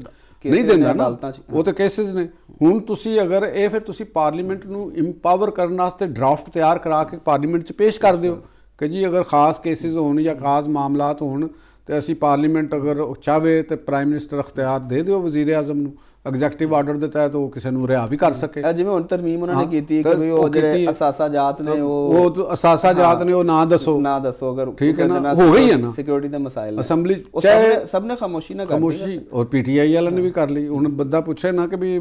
ਨਹੀਂ ਦਿੰਦਾ ਨਾ, ਉਹ ਤੇ ਕੇਸਿਸ ਨੇ। ਹੁਣ ਤੁਸੀਂ ਅਗਰ ਇਹ ਫਿਰ ਤੁਸੀਂ ਪਾਰਲੀਮੈਂਟ ਨੂੰ ਇੰਪਾਵਰ ਕਰਨ ਵਾਸਤੇ ਡਰਾਫਟ ਤਿਆਰ ਕਰਾ ਕੇ ਪਾਰਲੀਮੈਂਟ 'ਚ ਪੇਸ਼ ਕਰ ਦਿਓ ਕਿ ਜੀ ਅਗਰ ਖਾਸ ਕੇਸਿਸ ਹੋਣ ਜਾਂ ਖਾਸ ਮਾਮਲਾਤ ਹੋਣ ਤੇ ਅਸੀਂ ਪਾਰਲੀਮੈਂਟ ਅਗਰ ਚਾਹਵੇ ਤੇ ਪ੍ਰਾਈਮ ਮਿਨਿਸਟਰ ਅਖਤਿਆਰ ਦੇ ਦਿਓ ਵਜ਼ੀਰ ਆਜ਼ਮ ਨੂੰ, ਐਗਜ਼ੈਕਟਿਵ ਆਰਡਰ ਦੇ ਤਹਿਤ ਉਹ ਕਿਸੇ ਨੂੰ ਰਿਹਾ ਵੀ ਕਰ ਸਕੇ। ਜਿਵੇਂ ਹੁਣ ਤਰਮੀਮ ਉਹਨਾਂ ਨੇ ਕੀਤੀ ਕਿ ਵੀ ਉਹ ਜਿਹੜੇ ਅਸਾਸਾ ਜਾਤ ਨੇ ਉਹ ਅਸਾਸਾ ਜਾਤ ਨੇ ਉਹ ਨਾ ਦੱਸੋ ਅਗਰ ਠੀਕ ਹੈ ਨਾ, ਹੋ ਗਈ ਹੈ ਨਾ ਸਿਕਿਉਰਿਟੀ ਦੇ ਮਸਾਇਲ ਅਸੈਂਬਲੀ ਚਾਹੇ ਸਭ ਨੇ ਖਾਮੋਸ਼ੀ ਨਾ ਖਾਮੋਸ਼ੀ, ਔਰ ਪੀਟੀਆਈ ਵਾਲਿਆਂ ਨੇ ਵੀ ਕਰ ਲਈ। ਹੁਣ ਬੰਦਾ ਪੁੱਛੇ ਨਾ ਕਿ ਵੀ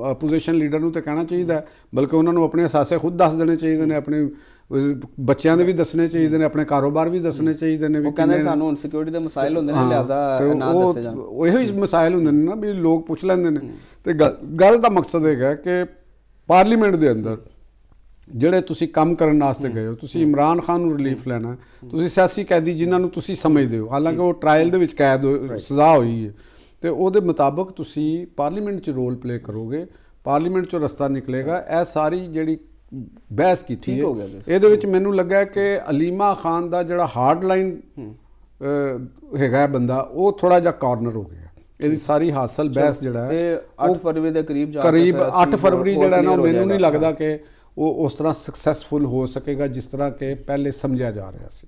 ਆਪੋਜੀਸ਼ਨ ਲੀਡਰ ਨੂੰ ਤਾਂ ਕਹਿਣਾ ਚਾਹੀਦਾ, ਬਲਕਿ ਉਹਨਾਂ ਨੂੰ ਆਪਣੇ ਅਸਾਸੇ ਖੁਦ ਦੱਸ ਦੇਣੇ ਚਾਹੀਦੇ ਨੇ, ਆਪਣੇ ਬੱਚਿਆਂ ਦੇ ਵੀ ਦੱਸਣੇ ਚਾਹੀਦੇ ਨੇ, ਆਪਣੇ ਕਾਰੋਬਾਰ ਵੀ ਦੱਸਣੇ ਚਾਹੀਦੇ ਨੇ। ਉਹ ਕਹਿੰਦੇ ਸਾਨੂੰ ਹੁਣ ਸਿਕਿਉਰਿਟੀ ਦੇ ਮਸਾਇਲ ਹੁੰਦੇ ਨੇ, ਲਿਆਦਾ ਨਾ ਦੱਸੇ ਜਾਣ। ਉਹੀ ਮਸਾਇਲ ਹੁੰਦੇ ਨੇ ਨਾ ਵੀ ਲੋਕ ਪੁੱਛ ਲੈਂਦੇ ਨੇ। ਤੇ ਗੱਲ ਦਾ ਮਕਸਦ ਹੈਗਾ ਕਿ ਪਾਰਲੀਮੈਂਟ ਦੇ ਅੰਦਰ ਜਿਹੜੇ ਤੁਸੀਂ ਕੰਮ ਕਰਨ ਵਾਸਤੇ ਗਏ ਹੋ, ਤੁਸੀਂ ਇਮਰਾਨ ਖਾਨ ਨੂੰ ਰਿਲੀਫ ਲੈਣਾ, ਤੁਸੀਂ ਸਿਆਸੀ ਕੈਦੀ ਜਿਨ੍ਹਾਂ ਨੂੰ ਤੁਸੀਂ ਸਮਝਦੇ ਹੋ, ਹਾਲਾਂਕਿ ਉਹ ਟ੍ਰਾਇਲ ਦੇ ਵਿੱਚ ਕੈਦ ਸਜ਼ਾ ਹੋਈ ਹੈ, ਤੇ ਉਹਦੇ ਮੁਤਾਬਕ ਤੁਸੀਂ ਪਾਰਲੀਮੈਂਟ 'ਚ ਰੋਲ ਪਲੇ ਕਰੋਗੇ, ਪਾਰਲੀਮੈਂਟ 'ਚੋਂ ਰਸਤਾ ਨਿਕਲੇਗਾ। ਇਹ ਸਾਰੀ ਜਿਹੜੀ ਬਹਿਸ ਕੀਤੀ ਹੈ ਇਹਦੇ ਵਿੱਚ ਮੈਨੂੰ ਲੱਗਾ ਕਿ ਅਲੀਮਾ ਖਾਨ ਦਾ ਜਿਹੜਾ ਹਾਰਡ ਲਾਈਨ ਹੈਗਾ ਬੰਦਾ, ਉਹ ਥੋੜਾ ਜਿਹਾ ਕਾਰਨਰ ਹੋ ਗਿਆ। ਇਹਦੀ ਸਾਰੀ ਹਾਸਲ ਬਹਿਸ ਜਿਹੜਾ ਹੈ 8 ਫਰਵਰੀ ਦੇ ਕਰੀਬ 8 ਫਰਵਰੀ ਜਿਹੜਾ ਨਾ, ਮੈਨੂੰ ਨਹੀਂ ਲੱਗਦਾ ਕਿ ਉਹ ਉਸ ਤਰ੍ਹਾਂ ਸਕਸੈਸਫੁਲ ਹੋ ਸਕੇਗਾ ਜਿਸ ਤਰ੍ਹਾਂ ਕਿ ਪਹਿਲੇ ਸਮਝਿਆ ਜਾ ਰਿਹਾ ਸੀ।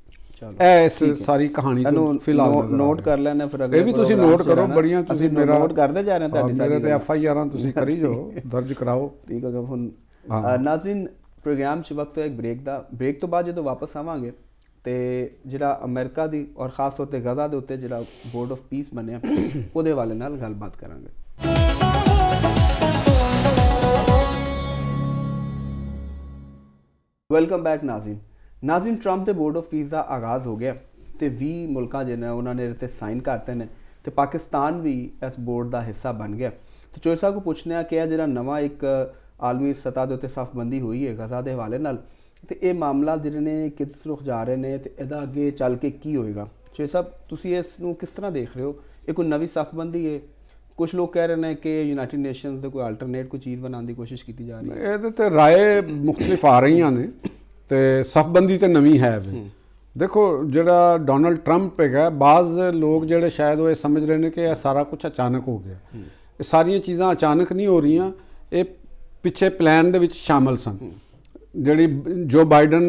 ਇਸ ਸਾਰੀ ਕਹਾਣੀ ਤੋਂ ਫਿਲਹਾਲ ਨੋਟ ਕਰ ਲੈਣਾ, ਫਿਰ ਅਗਲੇ ਇਹ ਵੀ ਤੁਸੀਂ ਨੋਟ ਕਰੋ, ਬੜੀਆਂ ਤੁਸੀਂ ਮੇਰਾ ਨੋਟ ਕਰਦੇ ਜਾ ਰਹੇ ਤੁਹਾਡੀ ਸਾਰੀ ਮੇਰੇ ਤੇ FIR ਤੁਸੀਂ ਕਰੀ ਜਾਓ, ਦਰਜ ਕਰਾਓ। ਠੀਕ ਹੈ। ਹੁਣ ਨਾਜ਼ਰੀਨ, ਪ੍ਰੋਗਰਾਮ 'ਚ ਵਕਤ ਹੈ ਇੱਕ ਬ੍ਰੇਕ ਤੋਂ ਬਾਅਦ ਜਦੋਂ ਵਾਪਸ ਆਵਾਂਗੇ ਤੇ ਜਿਹੜਾ ਅਮਰੀਕਾ ਦੀ ਔਰ ਖਾਸ ਤੌਰ ਤੇ ਗਜ਼ਾ ਦੇ ਉੱਤੇ ਜਿਹੜਾ ਬੋਰਡ ਆਫ ਪੀਸ ਬਣਿਆ ਉਹਦੇ ਹਵਾਲੇ ਨਾਲ ਗੱਲਬਾਤ ਕਰਾਂਗੇ। ਵੈਲਕਮ ਬੈਕ ਨਾਜ਼ਰੀਨ, ਟਰੰਪ ਦੇ ਬੋਰਡ ਆਫ ਪੀਸ ਦਾ ਆਗਾਜ਼ ਹੋ ਗਿਆ ਤੇ 20 ਮੁਲਕਾਂ ਜਿਹਨੇ ਉਹਨਾਂ ਨੇ ਇਹਦੇ ਸਾਈਨ ਕਰਤੇ ਨੇ ਤੇ ਪਾਕਿਸਤਾਨ ਵੀ ਇਸ ਬੋਰਡ ਦਾ ਹਿੱਸਾ ਬਣ ਗਿਆ। ਤੇ ਚੋਰ ਸਾਹਿਬ ਨੂੰ ਪੁੱਛਦੇ ਆ ਕਿ ਇਹ ਜਿਹੜਾ ਨਵਾਂ ਇੱਕ ਆਲਮੀ ਸਤਹ ਦੇ ਉੱਤੇ ਸਫਬੰਦੀ ਹੋਈ ਹੈ ਗਜ਼ਾ ਦੇ ਹਵਾਲੇ ਨਾਲ, ਤੇ ਇਹ ਮਾਮਲਾ ਜਿਹੜੇ ਨੇ ਕਿਸ ਰੁਖ ਜਾ ਰਹੇ ਨੇ ਤੇ ਇਹਦਾ ਅੱਗੇ ਚੱਲ ਕੇ ਕੀ ਹੋਏਗਾ? ਚੋਰ ਸਾਹਿਬ, ਤੁਸੀਂ ਇਸ ਨੂੰ ਕਿਸ ਤਰ੍ਹਾਂ ਦੇਖ ਰਹੇ ਹੋ? ਇਹ ਕੋਈ ਨਵੀਂ ਸਫਬੰਦੀ ਹੈ? ਕੁਝ ਲੋਕ ਕਹਿ ਰਹੇ ਨੇ ਕਿ ਯੂਨਾਈਟਿਡ ਨੇਸ਼ਨਸ ਦੇ ਕੋਈ ਆਲਟਰਨੇਟ ਕੋਈ ਚੀਜ਼ ਬਣਾਉਣ ਦੀ ਕੋਸ਼ਿਸ਼ ਕੀਤੀ ਜਾ ਰਹੀ ਹੈ। ਇਹਦੇ ਤੇ ਰਾਏ ਮੁਖਤਲਿਫ ਆ ਰਹੀਆਂ ਨੇ ਤੇ ਸਫਬੰਦੀ ਤੇ ਨਵੀਂ ਹੈ ਵੀ। ਦੇਖੋ, ਜਿਹੜਾ ਡੋਨਲਡ ਟਰੰਪ ਹੈਗਾ, ਬਾਜ਼ ਲੋਕ ਜਿਹੜੇ ਸ਼ਾਇਦ ਉਹ ਇਹ ਸਮਝ ਰਹੇ ਨੇ ਕਿ ਇਹ ਸਾਰਾ ਕੁਝ ਅਚਾਨਕ ਹੋ ਗਿਆ। ਇਹ ਸਾਰੀਆਂ ਚੀਜ਼ਾਂ ਅਚਾਨਕ ਨਹੀਂ ਹੋ ਰਹੀਆਂ, ਇਹ ਪਿੱਛੇ ਪਲਾਨ ਦੇ ਵਿੱਚ ਸ਼ਾਮਲ ਸਨ। ਜਿਹੜੀ ਜੋ ਬਾਈਡਨ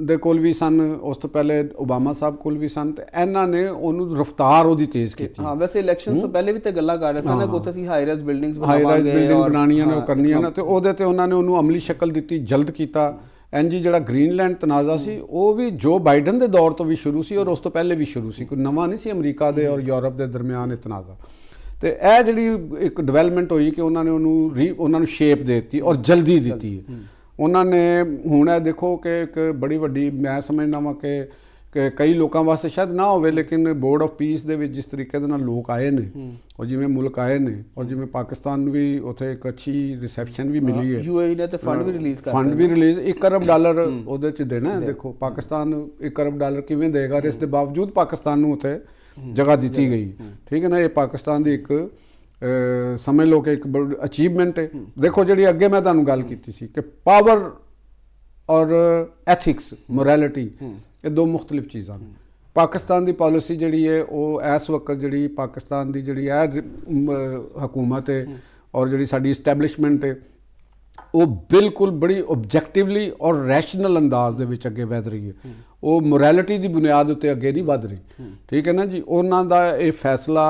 ਦੇ ਕੋਲ ਵੀ ਸਨ, ਉਸ ਤੋਂ ਪਹਿਲੇ ਓਬਾਮਾ ਸਾਹਿਬ ਕੋਲ ਵੀ ਸਨ, ਤੇ ਇਹਨਾਂ ਨੇ ਉਹਨੂੰ ਰਫਤਾਰ ਉਹਦੀ ਤੇਜ਼ ਕੀਤੀ। ਹਾਂ, ਵੈਸੇ ਇਲੈਕਸ਼ਨਸ ਤੋਂ ਪਹਿਲੇ ਵੀ ਤੇ ਗੱਲਾਂ ਕਰ ਰਹੇ ਸਨ ਕਿ ਉੱਥੇ ਅਸੀਂ ਹਾਈ ਰਾਈਜ਼ ਬਿਲਡਿੰਗਸ ਬਣਾਉਣੀਆਂ ਨੇ, ਉਹ ਕਰਨੀਆਂ ਨੇ, ਤੇ ਉਹਦੇ ਤੇ ਉਹਨਾਂ ਨੇ ਉਹਨੂੰ ਅਮਲੀ ਸ਼ਕਲ ਦਿੱਤੀ, ਜਲਦ ਕੀਤਾ। ਐਨਜੀ ਜਿਹੜਾ ਗ੍ਰੀਨਲੈਂਡ ਤਨਾਜ਼ਾ ਸੀ, ਉਹ ਵੀ ਜੋ ਬਾਈਡਨ ਦੇ ਦੌਰ ਤੋਂ ਵੀ ਸ਼ੁਰੂ ਸੀ ਔਰ ਉਸ ਤੋਂ ਪਹਿਲੇ ਵੀ ਸ਼ੁਰੂ ਸੀ, ਕੋਈ ਨਵਾਂ ਨਹੀਂ ਸੀ ਅਮਰੀਕਾ ਦੇ ਔਰ ਯੂਰਪ ਦੇ ਦਰਮਿਆਨ ਇਹ ਤਨਾਜ਼ਾ। ਤੇ ਇਹ ਜਿਹੜੀ ਇੱਕ ਡਿਵੈਲਪਮੈਂਟ ਹੋਈ ਕਿ ਉਹਨਾਂ ਨੇ ਉਹਨਾਂ ਨੂੰ ਸ਼ੇਪ ਦੇ ਦਿੱਤੀ ਔਰ ਜਲਦੀ ਦਿੱਤੀ ਹੈ ਉਹਨਾਂ ਨੇ। ਹੁਣ ਇਹ ਦੇਖੋ ਕਿ ਇੱਕ ਬੜੀ ਵੱਡੀ, ਮੈਂ ਸਮਝਦਾ ਵਾਂ ਕਿ ਕਈ ਲੋਕਾਂ ਵਾਸਤੇ ਸ਼ਾਇਦ ਨਾ ਹੋਵੇ, ਲੇਕਿਨ ਬੋਰਡ ਆਫ ਪੀਸ ਦੇ ਵਿੱਚ ਜਿਸ ਤਰੀਕੇ ਦੇ ਨਾਲ ਲੋਕ ਆਏ ਨੇ ਔਰ ਜਿਵੇਂ ਮੁਲਕ ਆਏ ਨੇ ਔਰ ਜਿਵੇਂ ਪਾਕਿਸਤਾਨ ਨੂੰ ਵੀ ਉੱਥੇ ਇੱਕ ਅੱਛੀ ਰਿਸੈਪਸ਼ਨ ਵੀ ਮਿਲੀ ਹੈ। UAE ਨੇ ਤੇ ਫੰਡ ਵੀ ਰਿਲੀਜ਼ $1 ਅਰਬ ਉਹਦੇ 'ਚ ਦੇਣਾ ਹੈ। ਦੇਖੋ, ਪਾਕਿਸਤਾਨ $1 ਅਰਬ ਕਿਵੇਂ ਦੇਗਾ? ਇਸ ਦੇ ਬਾਵਜੂਦ ਪਾਕਿਸਤਾਨ ਨੂੰ ਉੱਥੇ ਜਗ੍ਹਾ ਦਿੱਤੀ ਗਈ। ਠੀਕ ਹੈ ਨਾ, ਇਹ ਪਾਕਿਸਤਾਨ ਦੀ ਇੱਕ ਸਮਝ ਲਓ ਕਿ ਇੱਕ ਅਚੀਵਮੈਂਟ ਹੈ। ਦੇਖੋ, ਜਿਹੜੀ ਅੱਗੇ ਮੈਂ ਤੁਹਾਨੂੰ ਗੱਲ ਕੀਤੀ ਸੀ ਕਿ ਪਾਵਰ ਔਰ ਐਥਿਕਸ, ਮੋਰੈਲਿਟੀ, ਇਹ ਦੋ ਮੁਖਤਲਿਫ ਚੀਜ਼ਾਂ ਨੇ। ਪਾਕਿਸਤਾਨ ਦੀ ਪਾਲਿਸੀ ਜਿਹੜੀ ਹੈ ਉਹ ਇਸ ਵਕਤ ਜਿਹੜੀ ਪਾਕਿਸਤਾਨ ਦੀ ਜਿਹੜੀ ਹੈ ਹਕੂਮਤ ਹੈ ਔਰ ਜਿਹੜੀ ਸਾਡੀ ਇਸਟੈਬਲਿਸ਼ਮੈਂਟ ਹੈ, ਉਹ ਬਿਲਕੁਲ ਬੜੀ ਓਬਜੈਕਟਿਵਲੀ ਔਰ ਰੈਸ਼ਨਲ ਅੰਦਾਜ਼ ਦੇ ਵਿੱਚ ਅੱਗੇ ਵਧ ਰਹੀ ਹੈ। ਉਹ ਮੋਰੈਲਿਟੀ ਦੀ ਬੁਨਿਆਦ ਉੱਤੇ ਅੱਗੇ ਨਹੀਂ ਵਧ ਰਹੀ। ਠੀਕ ਹੈ ਨਾ ਜੀ। ਉਹਨਾਂ ਦਾ ਇਹ ਫੈਸਲਾ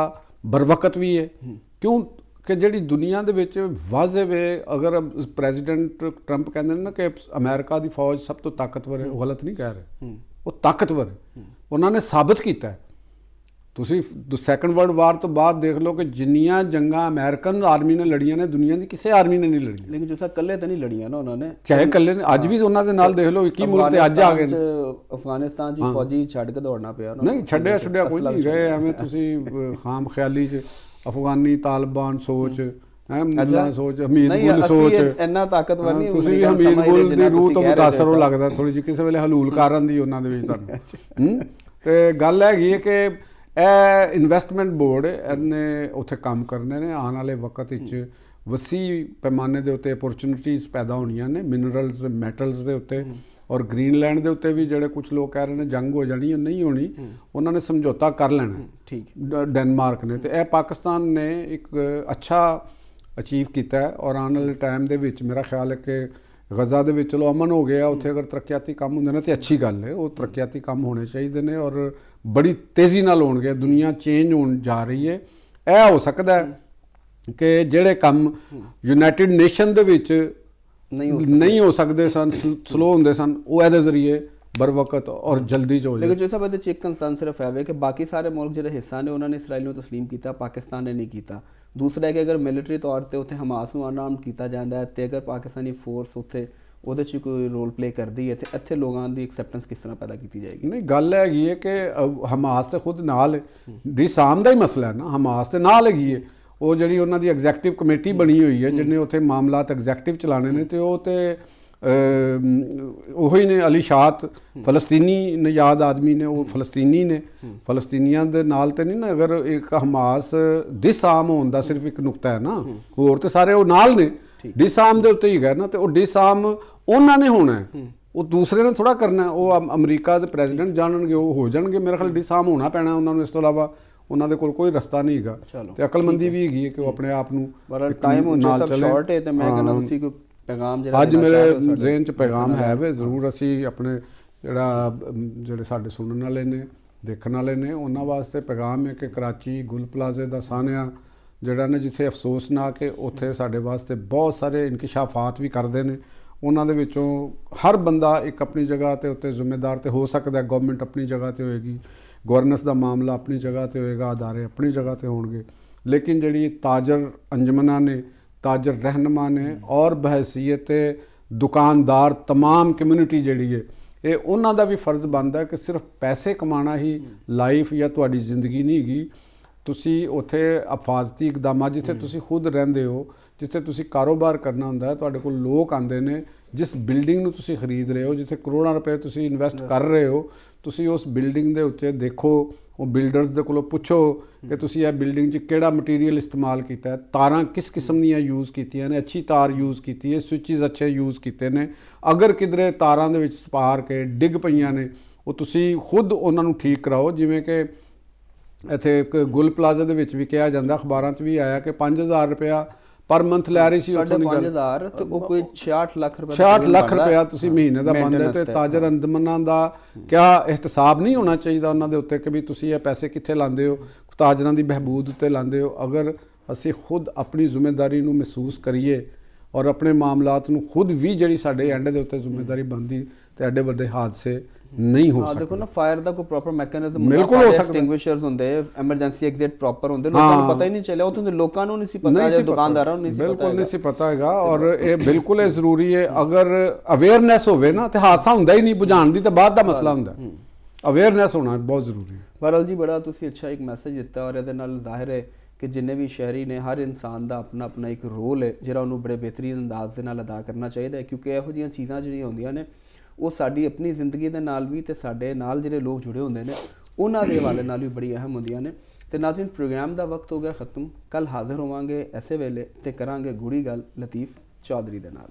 ਬਰਵਕਤ ਵੀ ਹੈ, ਕਿਉਂ ਕਿ ਜਿਹੜੀ ਦੁਨੀਆ ਦੇ ਵਿੱਚ ਵਾਜ਼ਿਬ ਵੇ, ਅਗਰ ਪ੍ਰੈਜ਼ੀਡੈਂਟ ਟਰੰਪ ਕਹਿੰਦੇ ਨੇ ਨਾ ਕਿ ਅਮਰੀਕਾ ਦੀ ਫੌਜ ਸਭ ਤੋਂ ਤਾਕਤਵਰ ਹੈ, ਉਹ ਗਲਤ ਨਹੀਂ ਕਹਿ ਰਹੇ, ਉਹ ਤਾਕਤਵਰ ਹੈ। ਉਹਨਾਂ ਨੇ ਸਾਬਤ ਕੀਤਾ ਹੈ। ਤੁਸੀਂ ਸੈਕੰਡ ਵਰਲਡ ਵਾਰ ਤੋਂ ਬਾਅਦ ਦੇਖ ਲਓ ਕਿ ਜਿੰਨੀਆਂ ਜੰਗਾਂ ਅਮਰੀਕਨ ਆਰਮੀ ਨੇ ਲੜੀਆਂ ਨੇ, ਦੁਨੀਆ ਦੀ ਕਿਸੇ ਆਰਮੀ ਨੇ ਨਹੀਂ ਲੜੀਆਂ। ਲੇਕਿਨ ਜਿਸ ਇਕੱਲੇ ਤਾਂ ਨਹੀਂ ਲੜੀਆਂ ਨਾ ਉਹਨਾਂ ਨੇ, ਚਾਹੇ ਇਕੱਲੇ ਨੇ, ਅੱਜ ਵੀ ਉਹਨਾਂ ਦੇ ਨਾਲ ਦੇਖ ਲਓ 21 ਮੁਲਕ ਤੇ ਅੱਜ ਆ ਗਏ ਨੇ। ਅਫਗਾਨਿਸਤਾਨ 'ਚ ਫੌਜੀ ਛੱਡ ਕੇ ਦੌੜਨਾ ਪਿਆ ਉਹਨਾਂ ਨੂੰ। ਨਹੀਂ ਛੱਡਿਆ ਕੋਈ ਨਹੀਂ ਗਏ, ਐਵੇਂ ਤੁਸੀਂ ਖਾਮ ਖਿਆਲੀ 'ਚ ਅਫਗਾਨੀ ਤਾਲਿਬਾਨ ਸੋਚ ਮੁੱਲਾ ਸੋਚ, ਹਮੀਦ ਗੁਲ ਸੋਚ, ਇੰਨਾ ਤਾਕਤਵਰ ਨਹੀਂ। ਤੁਸੀਂ ਵੀ ਹਮੀਦ ਗੁਲ ਦੀ ਰੂਹ ਤੋਂ ਮੁਤਾਸਰ ਹੋ ਲੱਗਦਾ ਥੋੜੀ ਜਿਹੀ, ਕਿਸੇ ਵੇਲੇ ਹਲੂਲ ਕਾਰਨ ਦੀ ਉਹਨਾਂ ਦੇ ਵਿੱਚ ਤੁਹਾਨੂੰ। ਤੇ ਗੱਲ ਹੈਗੀ ਹੈ ਕਿ ਇਹ ਇਨਵੈਸਟਮੈਂਟ ਬੋਰਡ ਇਹਨੇ ਉੱਥੇ ਕੰਮ ਕਰਨੇ ਨੇ। ਆਉਣ ਵਾਲੇ ਵਕਤ ਵਿੱਚ ਵਸੀ ਪੈਮਾਨੇ ਦੇ ਉੱਤੇ ਅਪੋਰਚੁਨਿਟੀਜ਼ ਪੈਦਾ ਹੋਣੀਆਂ ਨੇ, ਮਿਨਰਲਸ ਮੈਟਲਸ ਦੇ ਉੱਤੇ, ਔਰ ਗ੍ਰੀਨਲੈਂਡ ਦੇ ਉੱਤੇ ਵੀ ਜਿਹੜੇ ਕੁਝ ਲੋਕ ਕਹਿ ਰਹੇ ਨੇ ਜੰਗ ਹੋ ਜਾਣੀ, ਨਹੀਂ ਹੋਣੀ, ਉਹਨਾਂ ਨੇ ਸਮਝੌਤਾ ਕਰ ਲੈਣਾ। ਠੀਕ, ਡੈਨਮਾਰਕ ਨੇ, ਤੇ ਇਹ ਪਾਕਿਸਤਾਨ ਨੇ ਇੱਕ ਅੱਛਾ ਅਚੀਵ ਕੀਤਾ ਹੈ। ਔਰ ਆਉਣ ਵਾਲੇ ਟਾਈਮ ਦੇ ਵਿੱਚ ਮੇਰਾ ਖਿਆਲ ਹੈ ਕਿ ਗਜ਼ਾ ਦੇ ਵਿੱਚ ਚਲੋ ਅਮਨ ਹੋ ਗਿਆ, ਉੱਥੇ ਅਗਰ ਤਰੱਕਿਆਤੀ ਕੰਮ ਹੁੰਦੇ ਨੇ ਤੇ ਅੱਛੀ ਗੱਲ ਹੈ, ਉਹ ਤਰੱਕਿਆਤੀ ਕੰਮ ਹੋਣੇ ਚਾਹੀਦੇ ਨੇ ਔਰ ਬੜੀ ਤੇਜ਼ੀ ਨਾਲ ਹੋਣਗੇ। ਦੁਨੀਆ ਚੇਂਜ ਹੋਣ ਜਾ ਰਹੀ ਹੈ। ਇਹ ਹੋ ਸਕਦਾ ਹੈ ਕਿ ਜਿਹੜੇ ਕੰਮ ਯੂਨਾਈਟਿਡ ਨੇਸ਼ਨ ਦੇ ਵਿੱਚ ਨਹੀਂ ਹੋ ਸਕਦੇ ਸਨ, ਸਲੋ ਹੁੰਦੇ ਸਨ, ਉਹ ਇਹਦੇ ਜ਼ਰੀਏ बर वक्त और जल्दी जो लेकिन जो सब एक कंसर्न सिर्फ है कि बाकी सारे मुल्क जो हिस्सा ने उन्होंने इसराइल ਨੂੰ तस्लीम किया, पाकिस्तान ने नहीं किया। दूसरा है कि अगर मिलिटरी तौर पर उत्थे हमास ਨੂੰ ਅਨਾਮ ਕੀਤਾ ਜਾਂਦਾ ਹੈ ਤੇ ਅਗਰ ਪਾਕਿਸਤਾਨੀ ਫੋਰਸ ਉੱਥੇ ਉਹਦੇ 'ਚ ਕੋਈ ਰੋਲ ਪਲੇ ਕਰਦੀ ਹੈ ਤੇ ਇੱਥੇ ਲੋਕਾਂ ਦੀ ਐਕਸੈਪਟੈਂਸ ਕਿਸ ਤਰ੍ਹਾਂ ਪੈਦਾ ਕੀਤੀ ਜਾਏਗੀ? ਨਹੀਂ, ਗੱਲ ਹੈਗੀ ਹੈ ਕਿ ਹਮਾਸ ਤੇ ਖੁਦ ਨਾਲ ਡਿਸਾਮ ਦਾ ਹੀ ਮਸਲਾ ਹੈ ਨਾ, ਹਮਾਸ ਤੇ ਨਾਲ ਹੈਗੀ ਹੈ। ਉਹ ਜਿਹੜੀ ਉਹਨਾਂ ਦੀ ਐਗਜ਼ੈਕਟਿਵ ਕਮੇਟੀ ਬਣੀ ਹੋਈ ਹੈ ਜਿਹਨੇ ਉੱਥੇ ਮਾਮਲਾਤ ਐਗਜ਼ੈਕਟਿਵ ਚਲਾਣੇ ਨੇ, ਤੇ ਉਹ ਤੇ ਉਹੀ ਨੇ ਅਲੀ ਸ਼ਾਤ ਫਲਸਤੀਨੀ ਨਯਾਦ ਆਦਮੀ ਨੇ, ਉਹ ਫਲਸਤੀਨੀ ਨੇ, ਫਲਸਤੀਨੀਆਂ ਦੇ ਨਾਲ ਤੇ ਨਹੀਂ ਨਾ। ਅਗਰ ਇੱਕ ਹਮਾਸ ਡਿਸਾਮ ਹੋਣ ਦਾ ਸਿਰਫ ਇੱਕ ਨੁਕਤਾ ਹੈ ਨਾ, ਹੋਰ ਤੇ ਸਾਰੇ ਉਹ ਨਾਲ ਨੇ। ਡਿਸਾਮ ਦੇ ਉੱਤੇ ਹੀ ਗਏ ਨਾ, ਤੇ ਉਹ ਡਿਸਾਮ ਉਹਨਾਂ ਨੇ ਹੋਣਾ ਹੈ, ਉਹ ਦੂਸਰੇ ਨੇ ਥੋੜਾ ਕਰਨਾ। ਉਹ ਅਮਰੀਕਾ ਦੇ ਪ੍ਰੈਜ਼ੀਡੈਂਟ ਜਾਣਨਗੇ, ਉਹ ਹੋ ਜਾਣਗੇ। ਮੇਰੇ ਖਿਆਲ ਡਿਸਾਮ ਹੋਣਾ ਪੈਣਾ ਉਹਨਾਂ ਨੂੰ, ਇਸ ਤੋਂ ਇਲਾਵਾ ਉਹਨਾਂ ਦੇ ਕੋਲ ਕੋਈ ਰਸਤਾ ਨਹੀਂ ਹੈਗਾ। ਤੇ ਅਕਲਮੰਦੀ ਵੀ ਹੈਗੀ ਹੈ ਕਿ ਉਹ ਆਪਣੇ ਆਪ ਨੂੰ ਨਾਲ ਚੱਲੇ। ਤੇ ਮੈਂ ਕਹਿੰਦਾ ਤੁਸੀਂ ਕੋਈ ਪੈਗਾਮ ਜਿਹੜਾ ਅੱਜ ਮੇਰੇ ਜ਼ਿਹਨ 'ਚ ਪੈਗਾਮ ਹੈ ਵੇ ਜ਼ਰੂਰ। ਅਸੀਂ ਆਪਣੇ ਜਿਹੜੇ ਸਾਡੇ ਸੁਣਨ ਵਾਲੇ ਨੇ, ਦੇਖਣ ਵਾਲੇ ਨੇ, ਉਹਨਾਂ ਵਾਸਤੇ ਪੈਗਾਮ ਹੈ ਕਿ ਕਰਾਚੀ ਗੁਲ ਪਲਾਜ਼ੇ ਦਾ ਸਾਨਿਆ ਜਿਹੜਾ ਨਾ, ਜਿੱਥੇ ਅਫਸੋਸਨਾਕ ਹੈ, ਉੱਥੇ ਸਾਡੇ ਵਾਸਤੇ ਬਹੁਤ ਸਾਰੇ ਇਨਕਿਸ਼ਾਫਾਤ ਵੀ ਕਰਦੇ ਨੇ। ਉਹਨਾਂ ਦੇ ਵਿੱਚੋਂ ਹਰ ਬੰਦਾ ਇੱਕ ਆਪਣੀ ਜਗ੍ਹਾ 'ਤੇ ਉੱਤੇ ਜ਼ਿੰਮੇਦਾਰ ਤੇ ਹੋ ਸਕਦਾ। ਗਵਰਨਮੈਂਟ ਆਪਣੀ ਜਗ੍ਹਾ 'ਤੇ ਹੋਏਗੀ, ਗਵਰਨੈਂਸ ਦਾ ਮਾਮਲਾ ਆਪਣੀ ਜਗ੍ਹਾ 'ਤੇ ਹੋਏਗਾ, ਅਦਾਰੇ ਆਪਣੀ ਜਗ੍ਹਾ 'ਤੇ ਹੋਣਗੇ। ਲੇਕਿਨ ਜਿਹੜੀ ਤਾਜਰ ਅੰਜਮਨਾਂ ਨੇ, ਤਾਜਰ ਰਹਿਨੁਮਾ ਨੇ, ਔਰ ਬਹੈਸੀਅਤ ਦੁਕਾਨਦਾਰ ਤਮਾਮ ਕਮਿਊਨਿਟੀ ਜਿਹੜੀ ਹੈ, ਇਹ ਉਹਨਾਂ ਦਾ ਵੀ ਫਰਜ਼ ਬਣਦਾ ਕਿ ਸਿਰਫ ਪੈਸੇ ਕਮਾਉਣਾ ਹੀ ਲਾਈਫ ਜਾਂ ਤੁਹਾਡੀ ਜ਼ਿੰਦਗੀ ਨਹੀਂ ਹੈਗੀ। ਤੁਸੀਂ ਉੱਥੇ ਹਿਫਾਜ਼ਤੀ ਇਕਦਾਮਾਂ, ਜਿੱਥੇ ਤੁਸੀਂ ਖੁਦ ਰਹਿੰਦੇ ਹੋ, ਜਿੱਥੇ ਤੁਸੀਂ ਕਾਰੋਬਾਰ ਕਰਨਾ ਹੁੰਦਾ ਹੈ, ਤੁਹਾਡੇ ਕੋਲ ਲੋਕ ਆਉਂਦੇ ਨੇ। ਜਿਸ ਬਿਲਡਿੰਗ ਨੂੰ ਤੁਸੀਂ ਖਰੀਦ ਰਹੇ ਹੋ, ਜਿੱਥੇ ਕਰੋੜਾਂ ਰੁਪਏ ਤੁਸੀਂ ਇਨਵੈਸਟ ਕਰ ਰਹੇ ਹੋ, ਤੁਸੀਂ ਉਸ ਬਿਲਡਿੰਗ ਦੇ ਉੱਤੇ ਦੇਖੋ, ਉਹ ਬਿਲਡਰਸ ਦੇ ਕੋਲੋਂ ਪੁੱਛੋ ਕਿ ਤੁਸੀਂ ਇਹ ਬਿਲਡਿੰਗ 'ਚ ਕਿਹੜਾ ਮਟੀਰੀਅਲ ਇਸਤੇਮਾਲ ਕੀਤਾ ਹੈ, ਤਾਰਾਂ ਕਿਸ ਕਿਸਮ ਦੀਆਂ ਯੂਜ਼ ਕੀਤੀਆਂ ਨੇ, ਅੱਛੀ ਤਾਰ ਯੂਜ਼ ਕੀਤੀ ਹੈ, ਸਵਿਚਿਸ ਅੱਛੇ ਯੂਜ਼ ਕੀਤੇ ਨੇ। ਅਗਰ ਕਿਧਰੇ ਤਾਰਾਂ ਦੇ ਵਿੱਚ ਸਪਾਰਕ ਡਿੱਗ ਪਈਆਂ ਨੇ, ਉਹ ਤੁਸੀਂ ਖੁਦ ਉਹਨਾਂ ਨੂੰ ਠੀਕ ਕਰਾਓ। ਜਿਵੇਂ ਕਿ ਇੱਥੇ ਇੱਕ ਗੁਲ ਪਲਾਜ਼ਾ ਦੇ ਵਿੱਚ ਵੀ ਕਿਹਾ ਜਾਂਦਾ, ਅਖਬਾਰਾਂ 'ਚ ਵੀ ਆਇਆ ਕਿ 5000 ਰੁਪਇਆ ਪਰ ਮੰਥ ਲੈ ਰਹੀ ਸੀ। 5000 ਤੇ ਉਹ ਕੋਈ 66 ਲੱਖ ਰੁਪਏ, 66 ਲੱਖ ਰੁਪਇਆ ਤੁਸੀਂ ਮਹੀਨੇ ਦਾ ਬਣਦਾ। ਤੇ ਤਾਜਰ ਅੰਦਮਨਾਂ ਦਾ ਕਿਆ ਇਹਤਸਾਬ ਨਹੀਂ ਹੋਣਾ ਚਾਹੀਦਾ ਉਹਨਾਂ ਦੇ ਉੱਤੇ ਕਿ ਵੀ ਤੁਸੀਂ ਇਹ ਪੈਸੇ ਕਿੱਥੇ ਲਾਉਂਦੇ ਹੋ, ਤਾਜਰਾਂ ਦੀ ਬਹਿਬੂਦ ਉੱਤੇ ਲਾਉਂਦੇ ਹੋ? ਅਗਰ ਅਸੀਂ ਖੁਦ ਆਪਣੀ ਜ਼ਿੰਮੇਵਾਰੀ ਨੂੰ ਮਹਿਸੂਸ ਕਰੀਏ ਔਰ ਆਪਣੇ ਮਾਮਲਾਤ ਨੂੰ ਖੁਦ ਵੀ ਜਿਹੜੀ ਸਾਡੇ ਐਂਡ ਦੇ ਉੱਤੇ ਜ਼ਿੰਮੇਵਾਰੀ ਬਣਦੀ, ਤੇ ਐਡੇ ਵੱਡੇ ਹਾਦਸੇ ਨਹੀਂ ਹੋ ਸਕਦੇ। ਦੇਖੋ ਨਾ, ਫਾਇਰ ਦਾ ਕੋਈ ਪ੍ਰੋਪਰ ਮੈਕੈਨਿਜ਼ਮ ਬਿਲਕੁਲ ਹੋ ਸਕਦਾ, ਐਕਸਟਿੰਗੁਇਸ਼ਰਸ ਹੁੰਦੇ, ਐਮਰਜੈਂਸੀ ਐਗਜ਼ਿਟ ਪ੍ਰੋਪਰ ਹੁੰਦੇ, ਲੋਕਾਂ ਨੂੰ ਪਤਾ ਹੀ ਨਹੀਂ ਚੱਲਿਆ। ਉਹ ਲੋਕਾਂ ਨੂੰ ਨਹੀਂ ਸੀ ਪਤਾ, ਜਾਂ ਦੁਕਾਨਦਾਰਾਂ ਨੂੰ ਨਹੀਂ ਸੀ ਪਤਾ, ਬਿਲਕੁਲ ਨਹੀਂ ਸੀ ਪਤਾ ਹੈਗਾ। ਔਰ ਇਹ ਬਿਲਕੁਲ ਜ਼ਰੂਰੀ ਹੈ, ਅਗਰ ਅਵੇਅਰਨੈਸ ਹੋਵੇ ਨਾ, ਤੇ ਹਾਦਸਾ ਹੁੰਦਾ ਹੀ ਨਹੀਂ। ਬੁਝਾਉਣ ਦੀ ਤਾਂ ਬਾਅਦ ਦਾ ਮਸਲਾ ਹੁੰਦਾ, ਅਵੇਅਰਨੈਸ ਹੋਣਾ ਬਹੁਤ ਜ਼ਰੂਰੀ ਹੈ। ਬਹਰਹਾਲ ਜੀ, ਬੜਾ ਤੁਸੀਂ ਅੱਛਾ ਇੱਕ ਮੈਸੇਜ ਦਿੱਤਾ, ਔਰ ਇਹਦੇ ਨਾਲ ਜ਼ਾਹਿਰ ਹੈ ਕਿ ਜਿੰਨੇ ਵੀ ਸ਼ਹਿਰੀ ਨੇ, ਹਰ ਇਨਸਾਨ ਦਾ ਆਪਣਾ ਆਪਣਾ ਇੱਕ ਰੋਲ ਹੈ ਜਿਹੜਾ ਉਹਨੂੰ ਬੜੇ ਬਿਹਤਰੀਨ ਅੰਦਾਜ਼ ਦੇ ਨਾਲ ਅਦਾ ਕਰਨਾ ਚਾਹੀਦਾ ਹੈ। ਕਿਉਂਕਿ ਇਹੋ ਜਿਹੀਆਂ ਚੀਜ਼ਾਂ ਜਿਹੜੀਆਂ ਹੁੰਦੀਆਂ ਨੇ, ਉਹ ਸਾਡੀ ਆਪਣੀ ਜ਼ਿੰਦਗੀ ਦੇ ਨਾਲ ਵੀ, ਤੇ ਸਾਡੇ ਨਾਲ ਜਿਹੜੇ ਲੋਕ ਜੁੜੇ ਹੁੰਦੇ ਨੇ ਉਹਨਾਂ ਦੇ ਹਵਾਲੇ ਨਾਲ ਵੀ ਬੜੀ ਅਹਿਮ ਹੁੰਦੀਆਂ ਨੇ। ਤੇ ਨਾਜ਼ਰੀਨ, ਪ੍ਰੋਗਰਾਮ ਦਾ ਵਕਤ ਹੋ ਗਿਆ ਖਤਮ। ਕੱਲ ਹਾਜ਼ਰ ਹੋਵਾਂਗੇ ਐਸੇ ਵੇਲੇ ਤੇ ਕਰਾਂਗੇ ਗੂੜੀ ਗੱਲ ਲਤੀਫ ਚੌਧਰੀ ਦੇ ਨਾਲ।